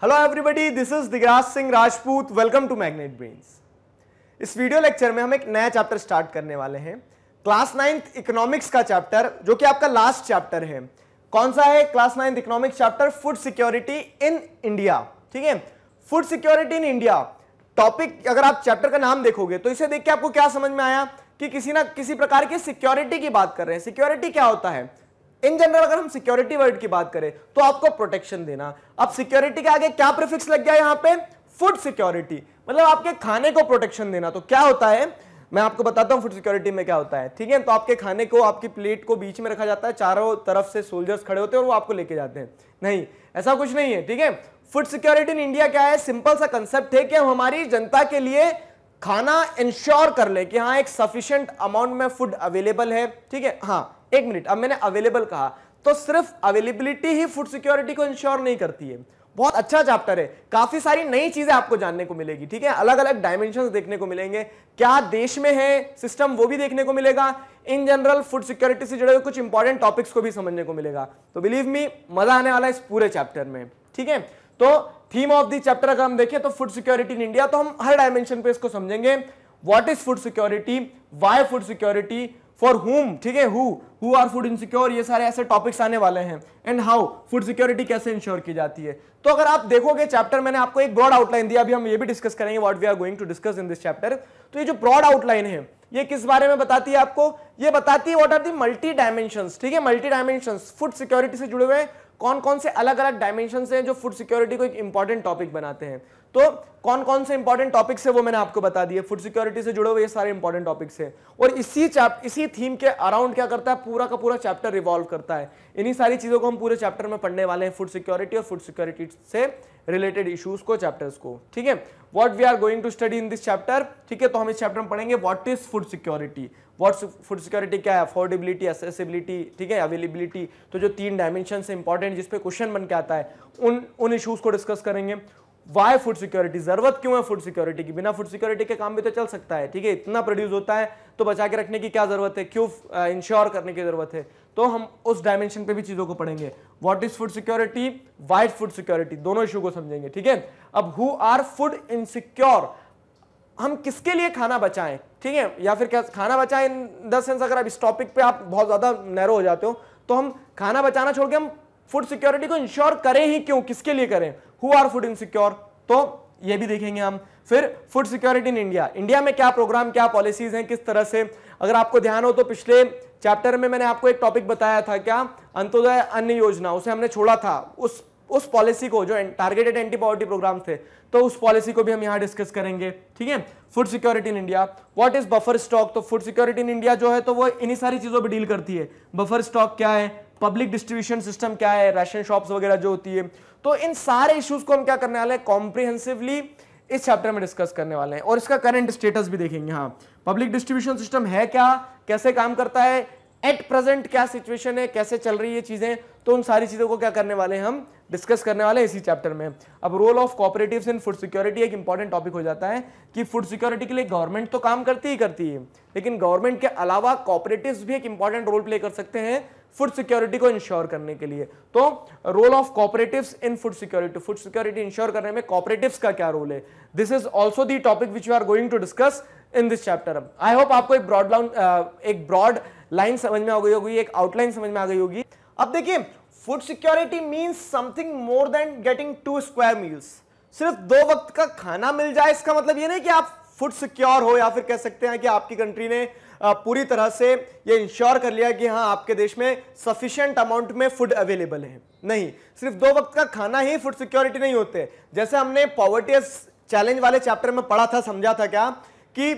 Hello everybody, this is Digraj Singh Rajput. Welcome to magnet brains. इस video lecture में हम एक नया चैप्टर स्टार्ट करने वाले हैं, क्लास 9th इकोनॉमिक्स का चैप्टर, जो कि आपका लास्ट चैप्टर है। कौन सा है? Class 9th economics chapter, food security in India. ठीक है, food security in India topic. अगर आप चैप्टर का नाम देखोगे तो इसे देख के आपको क्या समझ में आया कि किसी ना किसी प्रकार की सिक्योरिटी की बात कर रहे हैं। सिक्योरिटी क्या होता है? इन जनरल अगर हम सिक्योरिटी वर्ड की बात करें तो आपको प्रोटेक्शन देना। अब सिक्योरिटी के आगे क्या प्रीफिक्स लग गया यहां पे? फूड सिक्योरिटी, मतलब आपके खाने को प्रोटेक्शन देना। तो क्या होता है मैं आपको बताता हूं फूड सिक्योरिटी में क्या होता है। ठीक है, तो आपके खाने को, आपकी प्लेट को बीच में रखा जाता है, चारों तरफ से सोल्जर्स खड़े होते हैं और वो आपको लेके जाते हैं। नहीं, ऐसा कुछ नहीं है। ठीक है, फूड सिक्योरिटी इन इंडिया क्या है? सिंपल सा कंसेप्ट है कि हम हमारी जनता के लिए खाना इंश्योर कर ले कि हाँ एक सफिशिएंट अमाउंट में फूड अवेलेबल है। ठीक है, हाँ एक मिनट, अब मैंने अवेलेबल कहा तो सिर्फ अवेलेबिलिटी ही फूड सिक्योरिटी को इंश्योर नहीं करती है। बहुत अच्छा चैप्टर है, काफी सारी नई चीजें आपको जानने को मिलेगी। ठीक है, अलग अलग डायमेंशंस देखने को मिलेंगे, क्या देश में है सिस्टम वो भी देखने को मिलेगा। इन जनरल फूड सिक्योरिटी से जुड़े हुए कुछ इंपॉर्टेंट टॉपिक्स को भी समझने को मिलेगा। तो बिलीव मी, मजा आने वाला है इस पूरे चैप्टर में। ठीक है, तो थीम ऑफ द चैप्टर अगर हम देखें तो फूड सिक्योरिटी इन इंडिया, तो हम हर डायमेंशन पे इसको समझेंगे। What is food security, why food security, for हुम, ठीक है, हु आर फूड इनसिक्योर, ये सारे ऐसे टॉपिक्स आने वाले हैं। एंड हाउ फूड सिक्योरिटी कैसे इंश्योर की जाती है। तो अगर आप देखोगे चैप्टर, मैंने आपको एक ब्रॉड आउटलाइन दिया, अभी हम ये भी डिस्कस करेंगे what we are going to discuss in this chapter. तो ये जो ब्रॉड आउटलाइन है ये किस बारे में बताती है आपको? ये बताती है what are the multi dimensions. ठीक है, मल्टी डायमेंशंस फूड सिक्योरिटी से जुड़े हुए कौन कौन से अलग अलग डायमेंशंस हैं जो फूड सिक्योरिटी को एक इंपॉर्टेंट टॉपिक बनाते हैं। तो कौन कौन से इंपॉर्टेंट टॉपिक्स है वो मैंने आपको बता दिए। फूड सिक्योरिटी से जुड़े हुए ये सारे इंपॉर्टेंट टॉपिक्स हैं और इसी थीम के अराउंड क्या करता है, पूरा का पूरा चैप्टर रिवॉल्व करता है। इन्हीं सारी चीजों को हम पूरे चैप्टर में पढ़ने वाले हैं, फूड सिक्योरिटी और फूड सिक्योरिटी से रिलेटेड इश्यूज को, चैप्टर्स को। ठीक है, what we are going to study in this chapter. ठीक है, तो हम इस चैप्टर में पढ़ेंगे what is food security. What food security क्या है? अफोर्डेबिलिटी, एक्सेसिबिलिटी, ठीक है, अवेलेबिलिटी। तो जो तीन डायमेंशन है इंपॉर्टेंट जिसपे क्वेश्चन बन के आता है, उन इश्यूज को डिस्कस करेंगे। वाई फूड सिक्योरिटी, जरूरत क्यों है फूड सिक्योरिटी की? बिना फूड सिक्योरिटी के काम भी तो चल सकता है। ठीक है, इतना प्रोड्यूस होता है तो बचा के रखने की क्या जरूरत है, क्यों इंश्योर करने की जरूरत है। तो हम उस डायमेंशन पे भी चीजों को पढ़ेंगे। What is food security, why food security, दोनों इशू को समझेंगे। ठीक है, अब हु आर फूड इनसिक्योर, हम किसके लिए खाना बचाएं। ठीक है, या फिर क्या खाना बचाएं इन द सेंस, अगर आप इस टॉपिक पे आप बहुत ज्यादा नैरो हो जाते हो तो हम खाना बचाना छोड़ के हम फूड सिक्योरिटी को इंश्योर करें ही क्यों, किसके लिए करें? हु आर फूड इनसिक्योर, तो ये भी देखेंगे हम। फिर food security in India, India में क्या प्रोग्राम, क्या पॉलिसीज हैं, किस तरह से। अगर आपको ध्यान हो तो पिछले चैप्टर में मैंने आपको एक टॉपिक बताया था, क्या? अंत्योदय अन्न योजना, उसे हमने छोड़ा था। उस पॉलिसी को, जो टारगेटेड एंटी पॉवर्टी प्रोग्राम थे, तो उस पॉलिसी को भी हम यहां डिस्कस करेंगे। ठीक है, food security in India. What is buffer stock, तो फूड सिक्योरिटी इन इंडिया जो है तो वो इन्हीं सारी चीजों पर डील करती है। बफर स्टॉक क्या है, पब्लिक डिस्ट्रीब्यूशन सिस्टम क्या है, राशन शॉप्स वगैरह जो होती है। तो इन सारे इश्यूज को हम क्या करने वाले हैं, कॉम्प्रिहेंसिवली इस चैप्टर में डिस्कस करने वाले हैं और इसका करंट स्टेटस भी देखेंगे। हाँ, पब्लिक डिस्ट्रीब्यूशन सिस्टम है क्या, कैसे काम करता है, एट प्रेजेंट क्या सिचुएशन है, कैसे चल रही है चीजें, तो उन सारी चीजों को क्या करने वाले हैं, हम डिस्कस करने वाले हैं इसी चैप्टर में। अब role of cooperatives in food security एक इंपॉर्टेंट टॉपिक हो जाता है कि फूड सिक्योरिटी के लिए गवर्नमेंट तो काम करती है, लेकिन गवर्नमेंट के अलावा कोऑपरेटिव्स भी एक इंपॉर्टेंट रोल प्ले कर सकते हैं फूड सिक्योरिटी को इंश्योर करने के लिए। तो role of cooperatives in food security, food security ensure करने में कोऑपरेटिव्स का क्या रोल है, this is also the topic which you are going to discuss in this chapter. I hope आपको एक ब्रॉड लाइन समझ में आ गई होगी, एक आउटलाइन समझ में आ गई होगी। अब देखिए, food security means something more than getting 2 square meals. सिर्फ 2 वक्त का खाना मिल जाए इसका मतलब ये नहीं कि आप फूड सिक्योर हो, या फिर कह सकते हैं कि आपकी कंट्री ने पूरी तरह से ये इंश्योर कर लिया कि हाँ आपके देश में सफिशिएंट अमाउंट में फूड अवेलेबल है। नहीं, सिर्फ 2 वक्त का खाना ही फूड सिक्योरिटी नहीं होते। जैसे हमने पॉवर्टी चैलेंज वाले चैप्टर में पढ़ा था, समझा था क्या कि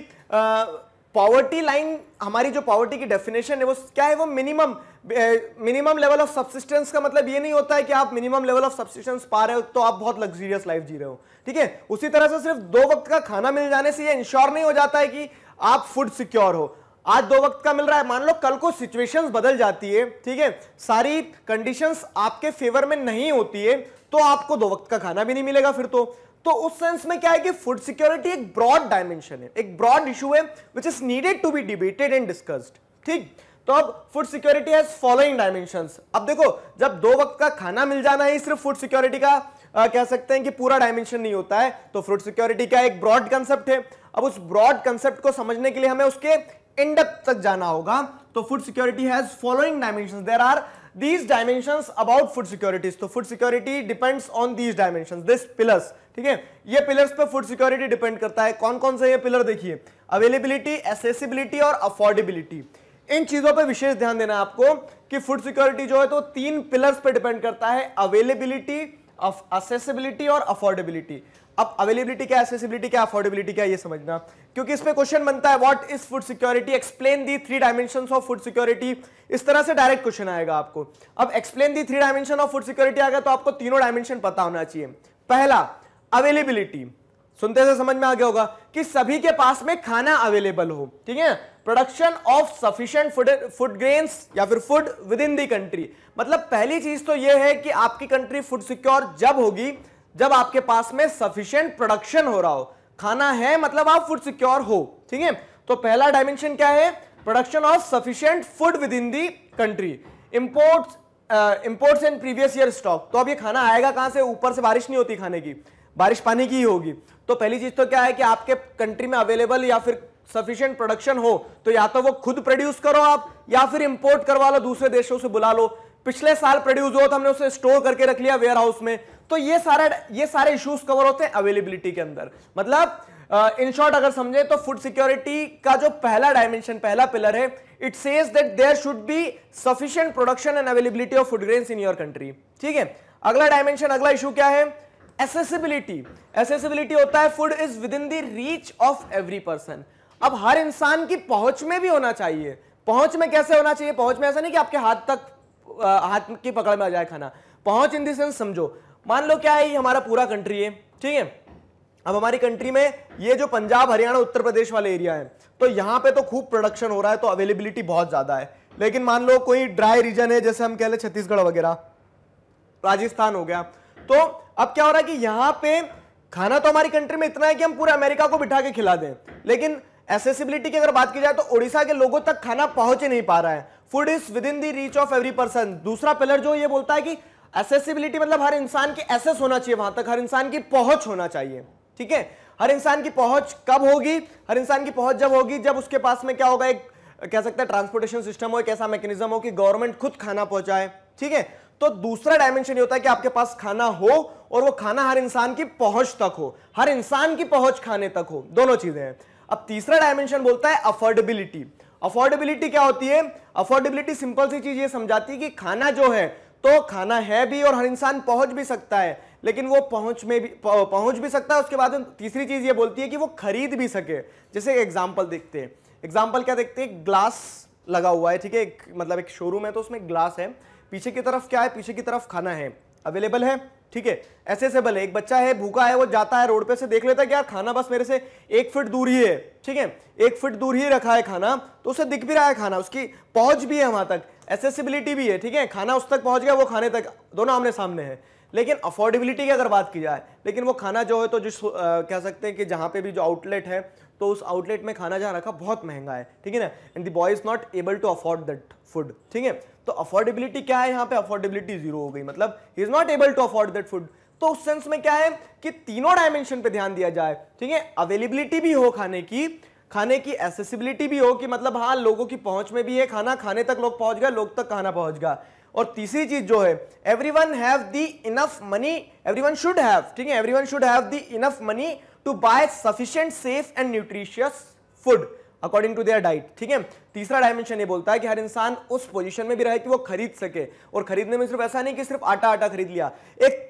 पॉवर्टी लाइन, हमारी जो पॉवर्टी की डेफिनेशन है वो क्या है, वो मिनिमम लेवल ऑफ सब्सिस्टेंस का मतलब ये नहीं होता है कि आप मिनिमम लेवल ऑफ सब्सिस्टेंस पा रहे हो तो आप बहुत लग्जरियस लाइफ जी रहे हो। ठीक है, उसी तरह से सिर्फ 2 वक्त का खाना मिल जाने से ये इंश्योर नहीं हो जाता है कि आप फूड सिक्योर हो। आज 2 वक्त का मिल रहा है, मान लो कल को सिचुएशंस बदल जाती है, ठीक है, सारी कंडीशंस आपके फेवर में नहीं होती है, तो आपको 2 वक्त का खाना भी नहीं मिलेगा फिर तो उस सेंस में क्या है कि फूड सिक्योरिटी एक ब्रॉड डायमेंशन है, एक ब्रॉड इशू है which is needed to be debated and discussed. ठीक, तो अब food security has following dimensions. अब देखो, जब 2 वक्त का खाना मिल जाना ही सिर्फ फूड सिक्योरिटी का कह सकते हैं कि पूरा डायमेंशन नहीं होता है। तो फूड सिक्योरिटी का एक ब्रॉड कंसेप्ट है। अब उस ब्रॉड कंसेप्ट को समझने के लिए हमें उसके इन डेप्थ तक जाना होगा। तो food security has following dimensions, there are these dimensions about food security। तो food security depends on these dimensions, this pillars, ठीक है। ये पिलर्स पे फूड सिक्योरिटी डिपेंड करता है। कौन कौन से ये पिलर देखिए, अवेलेबिलिटी, एसेसिबिलिटी और अफोर्डेबिलिटी। इन चीजों पे विशेष ध्यान देना है आपको कि फूड सिक्योरिटी जो है तो 3 पिलर्स पे डिपेंड करता है, अवेलेबिलिटी, एसेसिबिलिटी और अफोर्डेबिलिटी। अब अवेलेबिलिटी क्या, एसेसिबिलिटी क्या, अफोर्डेबिलिटी क्या, ये समझना, क्योंकि इस पे क्वेश्चन बनता है what is food security, explain the 3 dimensions of food security. इस तरह से डायरेक्ट क्वेश्चन आएगा आपको। अब explain the 3 dimension of food security आ गया तो आपको तीनों डायमेंशन पता होना चाहिए। पहला अवेलेबिलिटी, सुनते से समझ में आ गया होगा कि सभी के पास में खाना अवेलेबल हो, ठीक है। Production of sufficient food grains या फिर food with in the country. मतलब पहली चीज तो यह है कि आपकी कंट्री फूड सिक्योर जब होगी जब आपके पास में सफिशिएंट प्रोडक्शन हो रहा हो। खाना है मतलब आप फूड सिक्योर हो, ठीक है। तो पहला डायमेंशन क्या है, production of sufficient food with in the country. Imports and previous year stock. तो अब ये खाना आएगा कहां से, ऊपर से बारिश नहीं होती खाने की, बारिश पानी की ही होगी। तो पहली चीज तो क्या है कि आपके कंट्री में अवेलेबल या फिर सफिशिएंट प्रोडक्शन हो तो या तो वो खुद प्रोड्यूस करो आप या फिर इंपोर्ट करवा लो, दूसरे देशों से बुला लो। पिछले साल प्रोड्यूस हो तो हमने उसे स्टोर करके रख लिया वेयर हाउस में। तो ये सारे इश्यूज कवर होते हैं अवेलेबिलिटी के अंदर। मतलब इन शॉर्ट अगर समझे तो फूड सिक्योरिटी का जो पहला डायमेंशन, पहला पिलर है, it says that there should be sufficient production and availability of food grains in your country, ठीक है। अगला डायमेंशन, अगला इशू क्या है, एसेसिबिलिटी। एसेसिबिलिटी होता है food is with in the reach of every person. अब हर इंसान की पहुंच में भी होना चाहिए। पहुंच में कैसे होना चाहिए, पहुंच में ऐसा नहीं कि आपके हाथ की पकड़ में आ जाए खाना। पहुंच इन द सेंस समझो, मान लो क्या है, ये हमारा पूरा कंट्री है, ठीक है। अब हमारी कंट्री में ये जो पंजाब, हरियाणा, उत्तर प्रदेश वाले एरिया है, तो यहां पे तो खूब प्रोडक्शन हो रहा है, तो अवेलेबिलिटी बहुत ज्यादा है। लेकिन मान लो कोई ड्राई रीजन है, जैसे हम कह ले छत्तीसगढ़ वगैरह, राजस्थान हो गया, तो अब क्या हो रहा है कि यहां पे खाना तो हमारी कंट्री में इतना है कि हम पूरे अमेरिका को बिठा के खिला दें, लेकिन एसेसिबिलिटी की अगर बात की जाए तो ओडिशा के लोगों तक खाना पहुंच ही नहीं पा रहा है। Food is with in the reach of every person. दूसरा पिलर जो ये बोलता है कि एसेसिबिलिटी मतलब हर इंसान की एक्सेस होना चाहिए, वहां तक हर इंसान की पहुंच होना चाहिए, ठीक है। हर इंसान की पहुंच कब होगी, हर इंसान की पहुंच जब होगी जब उसके पास में क्या होगा, एक कह सकते हैं ट्रांसपोर्टेशन सिस्टम हो, एक ऐसा मैकेनिज्म हो कि गवर्नमेंट खुद खाना पहुंचाए, ठीक है। तो दूसरा डायमेंशन ये होता है कि आपके पास खाना हो और वो खाना हर इंसान की पहुंच तक हो, हर इंसान की पहुंच खाने तक हो, दोनों चीजें हैं। अब तीसरा डायमेंशन बोलता है अफोर्डेबिलिटी। अफोर्डेबिलिटी क्या होती है, अफोर्डेबिलिटी सिंपल सी चीज ये समझाती है कि खाना जो है तो खाना है भी और हर इंसान पहुंच भी सकता है, लेकिन वो पहुंच भी सकता है। उसके बाद तीसरी चीज ये बोलती है कि वो खरीद भी सके। जैसे एग्जांपल देखते हैं, एग्जांपल क्या देखते हैं, ग्लास लगा हुआ है, ठीक है, मतलब एक शोरूम है तो उसमें ग्लास है, पीछे की तरफ क्या है, पीछे की तरफ खाना है, अवेलेबल है, ठीक है, एसेसिबल है। एक बच्चा है, भूखा है, वो जाता है रोड पे से देख लेता है कि यार खाना बस मेरे से 1 फीट दूर ही है, ठीक है, 1 फीट दूर ही रखा है खाना, तो उसे दिख भी रहा है खाना, उसकी पहुंच भी है वहां तक, एसेसिबिलिटी भी है, ठीक है, खाना उस तक पहुंच गया, वो खाने तक, दोनों आमने सामने है। लेकिन अफोर्डेबिलिटी की अगर बात की जाए, लेकिन वो खाना जो है तो जो कह सकते हैं कि जहां पे भी जो आउटलेट है तो उस आउटलेट में खाना जहां रखा बहुत महंगा है, ठीक है ना, and the boy is not able to afford that food, ठीक है। तो अफोर्डेबिलिटी क्या है, यहाँ पे अफोर्डेबिलिटी 0 हो गई, मतलब he is not able to afford that food. तो उस सेंस में क्या है कि तीनों डायमेंशन पे ध्यान दिया जाए, ठीक है, अवेलेबिलिटी भी हो खाने की एसेसिबिलिटी भी हो कि मतलब हाँ लोगों की पहुंच में भी है खाना, खाने तक लोग पहुंच गए, लोग तक खाना पहुंच गया। और तीसरी चीज जो है, everyone have the enough money, everyone should have, ठीक है, everyone should have the enough money to buy sufficient safe and nutritious food according to their diet, ठीक है। तीसरा डायमेंशन ये बोलता है कि हर इंसान उस पोजीशन में भी रहे कि वो खरीद सके, और खरीदने में सिर्फ ऐसा नहीं कि सिर्फ आटा खरीद लिया, एक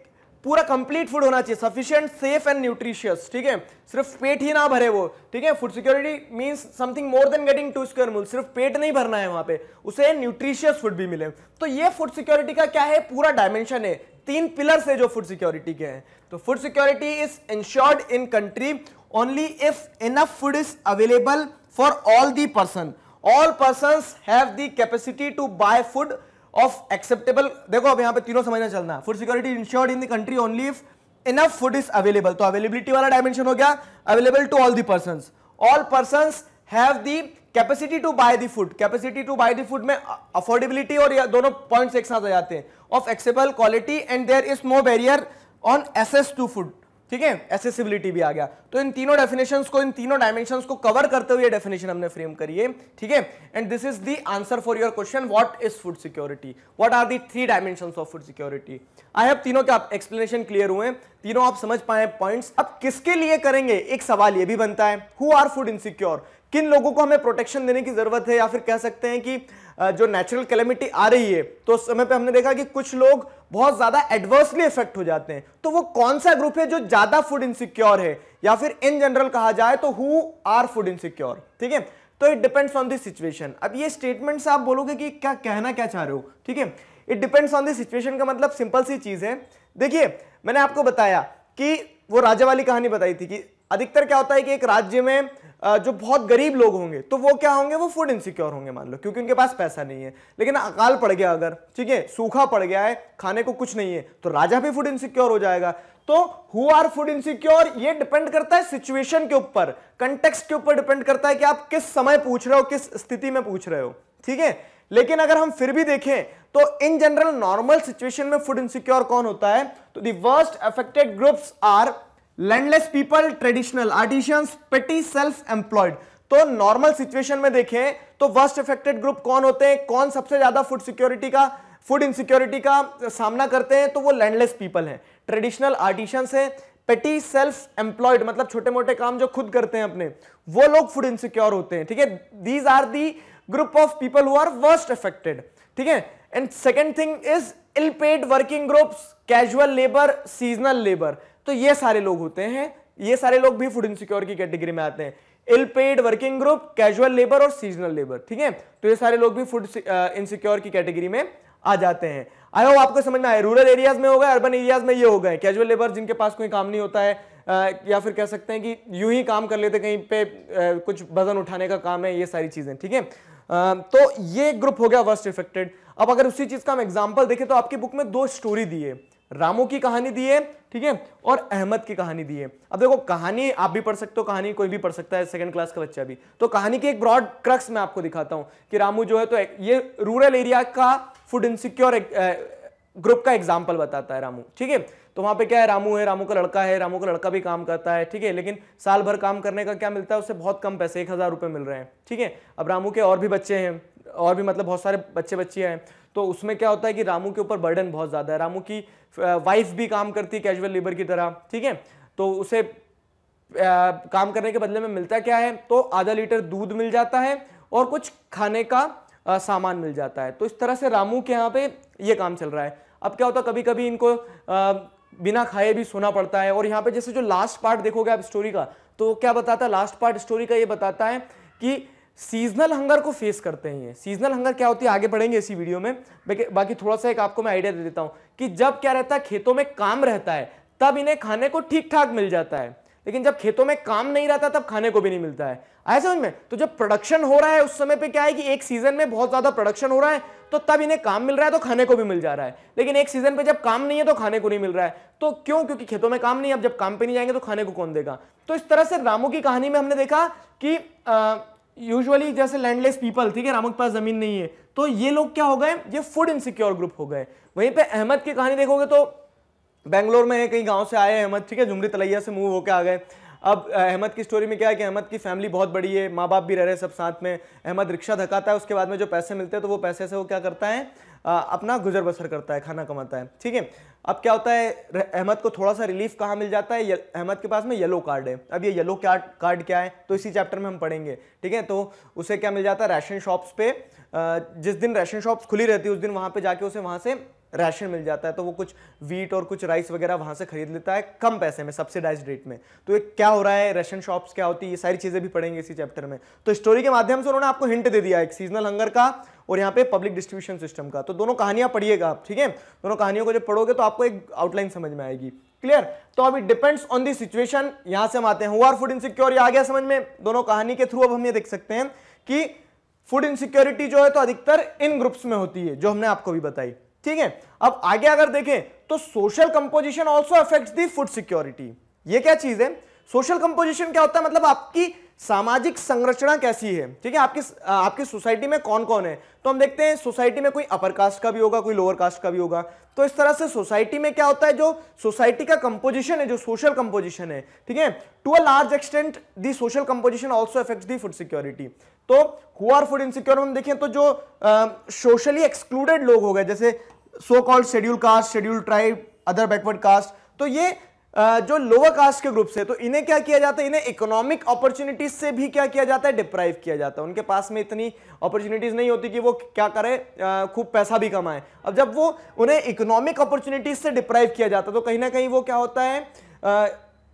पूरा कंप्लीट फूड होना चाहिए, सफिशिएंट सेफ एंड न्यूट्रिशियस, ठीक है, सिर्फ पेट ही ना भरे वो, ठीक है। Food security means something more than getting 2 square meal, सिर्फ पेट नहीं भरना है वहां पे, उसे न्यूट्रिशियस फूड भी मिले। तो ये फूड सिक्योरिटी का क्या है, पूरा डायमेंशन है, 3 पिलर्स है जो फूड सिक्योरिटी के हैं। तो food security is ensured in country only if enough food is available for all the person, all persons have the capacity to buy food of acceptable. देखो अब यहां पे तीनों समझना चलना, food security ensured in the country only if enough food is available. तो availability वाला dimension हो गया, available to all the persons, all persons have the capacity to buy the food, capacity to buy the food में affordability और दोनों points एक साथ आ जाते हैं, of acceptable quality and there is no barrier on access to food, ठीक है, एसेसिबिलिटी भी आ गया। तो इन तीनों डेफिनेशंस को, इन तीनों डायमेंशंस को कवर करते हुए डेफिनेशन हमने फ्रेम करी है, ठीक है। And this is the answer for your question, what is food security, what are the three dimensions of food security. I hope तीनों के एक्सप्लेनेशन क्लियर हुए, तीनों आप समझ पाए पॉइंट्स। अब किसके लिए करेंगे, एक सवाल ये भी बनता है, हु आर फूड इनसिक्योर, किन लोगों को हमें प्रोटेक्शन देने की जरूरत है, या फिर कह सकते हैं कि जो नेचुरल कैलेमिटी आ रही है तो उस समय पे हमने देखा कि कुछ लोग बहुत ज्यादा एडवर्सली इफेक्ट हो जाते हैं, तो वो कौन सा ग्रुप है जो ज्यादा फूड इनसिक्योर है, या फिर इन जनरल कहा जाए तो हु आर फूड इनसिक्योर, ठीक है। तो it depends on the situation. अब ये स्टेटमेंट से आप बोलोगे कि क्या कहना क्या चाह रहे हो, ठीक है। It depends on the situation का मतलब सिंपल सी चीज है। देखिए मैंने आपको बताया कि वो राजा वाली कहानी बताई थी कि अधिकतर क्या होता है कि एक राज्य में जो बहुत गरीब लोग होंगे तो वो क्या होंगे, वो फूड इनसिक्योर होंगे, मान लो, क्योंकि उनके पास पैसा नहीं है। लेकिन अकाल पड़ गया अगर, ठीक है, सूखा पड़ गया है, खाने को कुछ नहीं है, तो राजा भी फूड इनसिक्योर हो जाएगा। तो हु आर फूड इनसिक्योर, ये डिपेंड करता है सिचुएशन के ऊपर, कंटेक्स्ट के ऊपर डिपेंड करता है कि आप किस समय पूछ रहे हो, किस स्थिति में पूछ रहे हो, ठीक है। लेकिन अगर हम फिर भी देखें तो इन जनरल नॉर्मल सिचुएशन में फूड इनसिक्योर कौन होता है, तो the worst affected groups are landless people, traditional artisans, petty self employed. तो नॉर्मल सिचुएशन में देखें तो वर्स्ट अफेक्टेड ग्रुप कौन होते हैं, कौन सबसे ज्यादा फूड इनसिक्योरिटी का सामना करते हैं, तो वो लैंडलेस पीपल हैं, ट्रेडिशनल आर्टिशियंस हैं, पेटी सेल्फ एम्प्लॉयड मतलब छोटे मोटे काम जो खुद करते हैं अपने, वो लोग फूड इनसिक्योर होते हैं, ठीक है। These are the group of people who are worst affected, ठीक है। And second thing is ill paid working groups, casual labour, seasonal labour. तो ये सारे लोग होते हैं, ये सारे लोग भी फूड इनसिक्योर की कैटेगरी में आते हैं, ill paid working group, casual labour और सीजनल लेबर, ठीक है। तो ये सारे लोग भी फूड इनसिक्योर की कैटेगरी में आ जाते हैं। आई होप आपको समझ में आए। रूरल एरियाज में होगा, अर्बन एरियाज में ये हो गए कैजुअल लेबर जिनके पास कोई काम नहीं होता है, या फिर कह सकते हैं कि यूं ही काम कर लेते, कहीं पे कुछ वजन उठाने का काम है, ये सारी चीजें, ठीक है। तो ये ग्रुप हो गया वर्स्ट इफेक्टेड। अब अगर उसी चीज का हम एग्जांपल देखें तो आपकी बुक में दो स्टोरी दी है, रामू की कहानी दी है, ठीक है, और अहमद की कहानी दी है। अब देखो कहानी आप भी पढ़ सकते हो, कहानी कोई भी पढ़ सकता है, सेकंड क्लास का बच्चा भी। तो कहानी की एक ब्रॉड क्रक्स मैं आपको दिखाता हूं कि रामू जो है, तो ये रूरल एरिया का फूड इनसिक्योर ग्रुप का एग्जाम्पल बताता है रामू, ठीक है। तो वहां पे क्या है, रामू है, रामू का लड़का है, रामू का लड़का भी काम करता है, ठीक है, लेकिन साल भर काम करने का क्या मिलता है उसे, बहुत कम पैसे, 1000 रुपए मिल रहे हैं, ठीक है। अब रामू के और भी बच्चे हैं, और भी मतलब बहुत सारे बच्चे बच्चियां हैं, तो उसमें क्या होता है कि रामू के ऊपर बर्डन बहुत ज्यादा है। रामू की वाइफ भी काम करती है कैजुअल लेबर की तरह, ठीक है। तो उसे काम करने के बदले में मिलता क्या है, तो आधा लीटर दूध मिल जाता है और कुछ खाने का सामान मिल जाता है। तो इस तरह से रामू के यहाँ पे ये काम चल रहा है। अब क्या होता है, कभी कभी इनको बिना खाए भी सोना पड़ता है। और यहाँ पे जैसे जो लास्ट पार्ट देखोगे आप स्टोरी का, तो क्या बताता है, लास्ट पार्ट स्टोरी का ये बताता है कि सीजनल हंगर को फेस करते हैं। ये सीजनल हंगर क्या होती है आगे बढ़ेंगे इसी वीडियो में, बाकी थोड़ा सा एक आपको मैं आइडिया दे देता हूं कि जब क्या रहता है, खेतों में काम रहता है तब इन्हें खाने को ठीक ठाक मिल जाता है, लेकिन जब खेतों में काम नहीं रहता तब खाने को भी नहीं मिलता है। आया समझ में? तो जब प्रोडक्शन हो रहा है उस समय पे क्या है कि एक सीजन में बहुत ज्यादा प्रोडक्शन हो रहा है तो तब इन्हें काम मिल रहा है तो खाने को भी मिल जा रहा है, लेकिन एक सीजन पे जब काम नहीं है तो खाने को नहीं मिल रहा है। तो क्यों? क्योंकि खेतों में काम नहीं है, अब जब काम पे नहीं जाएंगे तो खाने को कौन देगा। तो इस तरह से रामू की कहानी में हमने देखा कि यूजुअली जैसे लैंडलेस पीपल, ठीक है, रामू के पास जमीन नहीं है, तो ये लोग क्या हो गए, ये फूड इनसिक्योर ग्रुप हो गए। वहीं पे अहमद की कहानी देखोगे तो बेंगलोर में है, कहीं गांव से आए अहमद, ठीक है, झुमरी तलैया से मूव होकर आ गए। अब अहमद की स्टोरी में क्या है कि अहमद की फैमिली बहुत बड़ी है, माँ बाप भी रह रहे हैं सब साथ में। अहमद रिक्शा धकाता है, उसके बाद में जो पैसे मिलते हैं तो वो पैसे से वो क्या करता है, अपना गुजर बसर करता है, खाना कमाता है, ठीक है। अब क्या होता है, अहमद को थोड़ा सा रिलीफ कहाँ मिल जाता है, अहमद के पास में येलो कार्ड है। अब ये येलो कार्ड क्या है तो इसी चैप्टर में हम पढ़ेंगे, ठीक है। तो उसे क्या मिल जाता है, राशन शॉप्स पे, जिस दिन राशन शॉप्स खुली रहती है उस दिन वहां पे जाके उसे वहां से राशन मिल जाता है, तो वो कुछ वीट और कुछ राइस वगैरह वहां से खरीद लेता है कम पैसे में, सब्सिडाइज्ड रेट में। तो ये क्या हो रहा है, राशन शॉप्स क्या होती है, ये सारी चीजें भी पढ़ेंगे इसी चैप्टर में। तो स्टोरी के माध्यम से उन्होंने आपको हिंट दे दिया, एक सीजनल हंगर का और यहाँ पे पब्लिक डिस्ट्रीब्यूशन सिस्टम का। तो दोनों कहानियां पढ़िएगा आप, ठीक है। दोनों कहानियों को जब पढ़ोगे तो आपको एक आउटलाइन समझ में आएगी, क्लियर। तो अभी डिपेंड्स ऑन दी सिचुएशन, यहां से हम आते हैं हु आर फूड इनसिक्योर, ये आ गया समझ में। दोनों कहानी के थ्रू अब हम ये देख सकते हैं कि फूड इनसिक्योरिटी जो है तो अधिकतर इन ग्रुप्स में होती है, जो हमने आपको भी बताई, ठीक है। अब आगे अगर देखें तो social composition also affects the food security. ये क्या चीज है, सोशल कंपोजिशन क्या होता है, मतलब आपकी सामाजिक संरचना कैसी है, ठीक है, आपकी सोसाइटी में कौन कौन है। तो हम देखते हैं सोसाइटी में कोई अपर कास्ट का भी होगा, कोई लोअर कास्ट का भी होगा। तो इस तरह से सोसाइटी में क्या होता है, जो सोसाइटी का कंपोजिशन है, जो सोशल कंपोजिशन है, ठीक है, to a large extent the social composition also affects the food security. तो हु आर फूड इनसिक्योर हम देखें तो जो सोशली एक्सक्लूडेड लोग हो गए, जैसे so called schedule caste, schedule tribe, other backward caste, तो ये जो लोअर कास्ट के ग्रुप से, तो इन्हें क्या किया जाता है, इन्हें इकोनॉमिक अपॉर्चुनिटीज से भी क्या किया जाता है, डिप्राइव किया जाता है। उनके पास में इतनी अपॉर्चुनिटीज नहीं होती कि वो क्या करें, खूब पैसा भी कमाएं। अब जब वो उन्हें इकोनॉमिक अपॉर्चुनिटीज से डिप्राइव किया जाता है तो कहीं ना कहीं वो क्या होता है,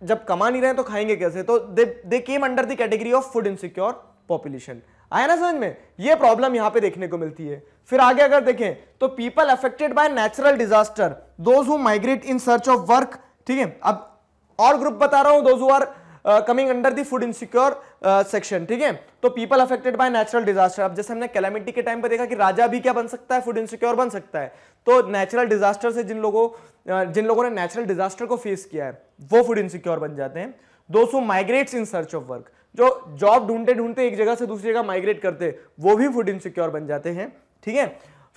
जब कमा नहीं रहे तो खाएंगे कैसे, तो they came under the category of food insecure population. आया ना समझ में, ये प्रॉब्लम यहां पे देखने को मिलती है। फिर आगे अगर देखें तो people affected by natural disaster, those who migrate in search of work, ठीक है। अब और ग्रुप बता रहा हूं, those who are coming under the food insecure section, ठीक है। तो people affected by natural disaster, अब जैसे हमने कैलामिटी के टाइम पे देखा कि राजा भी क्या बन सकता है, फूड इनसिक्योर बन सकता है। तो नेचुरल डिजास्टर से जिन लोगों ने नेचुरल डिजास्टर को फेस किया है वो फूड इनसिक्योर बन जाते हैं। Those who migrates in search of work, जो जॉब ढूंढते ढूंढते एक जगह से दूसरी जगह माइग्रेट करते, वो भी फूड इनसिक्योर बन जाते हैं, ठीक है।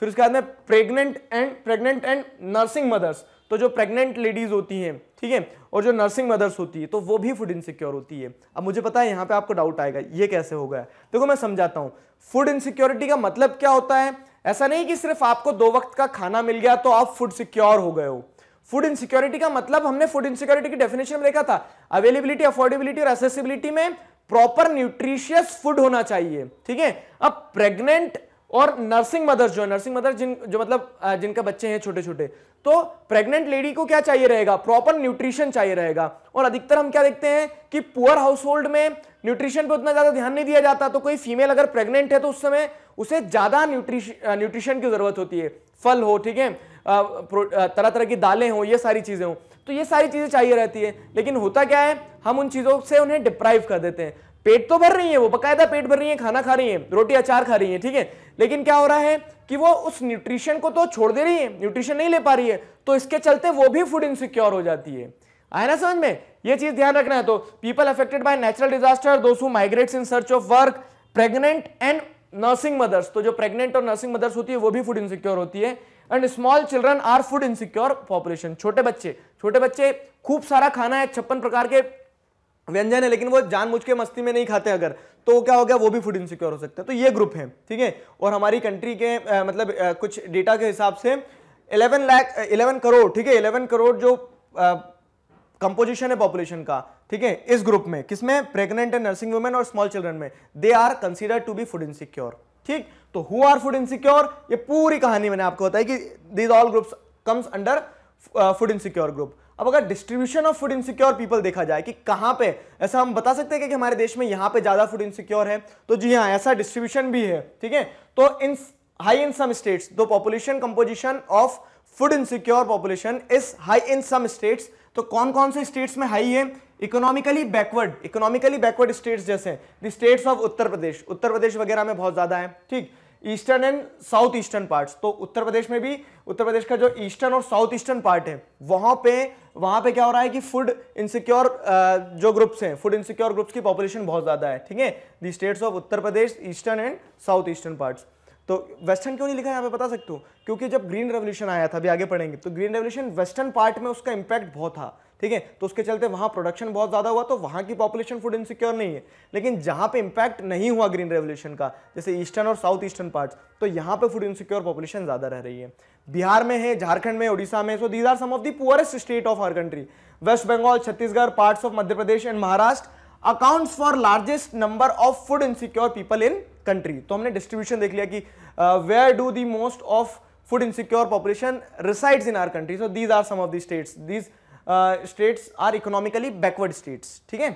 फिर उसके बाद में प्रेग्नेंट एंड नर्सिंग मदर्स, तो जो प्रेग्नेंट लेडीज होती हैं, ठीक है, और जो नर्सिंग मदर्स होती है, तो वो भी फूड इनसिक्योर होती है। अब मुझे पता है यहां पे आपको डाउट आएगा, ये कैसे हो गया। देखो मैं समझाता हूं, फूड इनसिक्योरिटी का मतलब क्या होता है। ऐसा नहीं कि सिर्फ आपको 2 वक्त का खाना मिल गया तो आप फूड सिक्योर हो गए हो। फूड इनसिक्योरिटी का मतलब हमने फूड इनसिक्योरिटी की डेफिनेशन में देखा था, अवेलेबिलिटी, अफोर्डेबिलिटी और एक्सेसिबिलिटी में प्रॉपर न्यूट्रिशियस फूड होना चाहिए, ठीक है। अब प्रेग्नेंट और नर्सिंग मदर्स जो है, नर्सिंग मदर जो मतलब जिनका बच्चे हैं छोटे छोटे, तो प्रेग्नेंट लेडी को क्या चाहिए रहेगा, प्रॉपर न्यूट्रिशन चाहिए रहेगा। और अधिकतर हम क्या देखते हैं कि पुअर हाउस होल्ड में न्यूट्रिशन पे उतना ज्यादा ध्यान नहीं दिया जाता। तो कोई फीमेल अगर प्रेग्नेंट है तो उस समय उसे ज्यादा न्यूट्रिशन की जरूरत होती है, फल हो, ठीक है, तरह तरह की दालें हो, ये सारी चीजें हो, तो ये सारी चीजें चाहिए रहती है। लेकिन होता क्या है, हम उन चीजों से उन्हें डिप्राइव कर देते हैं। पेट तो भर रही है, वो बकायदा पेट भर रही है, खाना खा रही है, रोटी अचार खा रही है, ठीक है, लेकिन क्या हो रहा है कि वो उस न्यूट्रिशन को तो छोड़ दे रही है, न्यूट्रिशन नहीं ले पा रही है, तो इसके चलते वो भी फूड इनसिक्योर हो जाती है। आया ना समझ में, ये चीज ध्यान रखना है। तो people affected by natural disaster, those who migrates in search of work, pregnant and nursing mothers, तो जो प्रेग्नेंट और नर्सिंग मदर्स होती है वो भी फूड इनसिक्योर होती है। And small children are food insecure population, छोटे बच्चे खूब सारा खाना है, 56 प्रकार के व्यंजन है, लेकिन वो जानबूझ के मस्ती में नहीं खाते अगर, तो क्या हो गया, वो भी फूड इनसिक्योर हो सकते हैं। तो ये ग्रुप है, ठीक है। और हमारी कंट्री के कुछ डेटा के हिसाब से 11 करोड़, ठीक है, 11 करोड़ जो कंपोजिशन है पॉपुलेशन का, ठीक है, इस ग्रुप में, किसमें, प्रेग्नेंट एंड नर्सिंग वुमेन और स्मॉल चिल्ड्रन में, they are considered to be food insecure, ठीक। तो हु आर फूड इनसिक्योर, ये पूरी कहानी मैंने आपको बताई कि these all groups comes under food insecure group. अब अगर distribution of food insecure people देखा जाए कि कहां पे, ऐसा हम बता सकते हैं कि हमारे देश में यहां पे ज्यादा फूड इनसिक्योर है, तो जी हां, ऐसा डिस्ट्रीब्यूशन भी है, ठीक है। तो in high in some states, the population composition of food insecure population is high in some states. तो कौन कौन से स्टेट्स में हाई है, इकोनॉमिकली बैकवर्ड स्टेट्स, जैसे the states of Uttar Pradesh वगैरह में बहुत ज्यादा है, ठीक। Eastern and south eastern parts, तो उत्तर प्रदेश में भी, उत्तर प्रदेश का जो ईस्टर्न और साउथ ईस्टर्न पार्ट है, वहां पे क्या हो रहा है कि फूड इनसिक्योर जो ग्रुप्स हैं, फूड इनसिक्योर ग्रुप्स की पॉपुलेशन बहुत ज्यादा है, ठीक है। The states of Uttar Pradesh, eastern and south eastern parts. तो वेस्टर्न क्यों नहीं लिखा है यहाँ पे बता सकते हो, क्योंकि जब ग्रीन रेवोल्यूशन आया था, अभी आगे पढ़ेंगे, तो ग्रीन रेवोल्यूशन वेस्टर्न पार्ट में उसका इंपैक्ट बहुत था, ठीक है, तो उसके चलते वहां प्रोडक्शन बहुत ज्यादा हुआ, तो वहां की पॉपुलेशन फूड इनसिक्योर नहीं है। लेकिन जहां पे इंपैक्ट नहीं हुआ ग्रीन रेवोल्यूशन का, जैसे ईस्टर्न और साउथ ईस्टर्न पार्ट्स, तो यहां पे फूड इनसिक्योर पॉपुलेशन ज्यादा रह रही है। बिहार में है, झारखंड में, उड़ीसा में, so these are some of the poorest state of our country. West Bengal, Chhattisgarh, parts of Madhya Pradesh and Maharashtra accounts for largest number of food insecure people in country. तो हमने डिस्ट्रीब्यूशन देख लिया कि where do the most of food insecure population resides in our country. So these are some of the states, these states are economically backward states, ठीक है।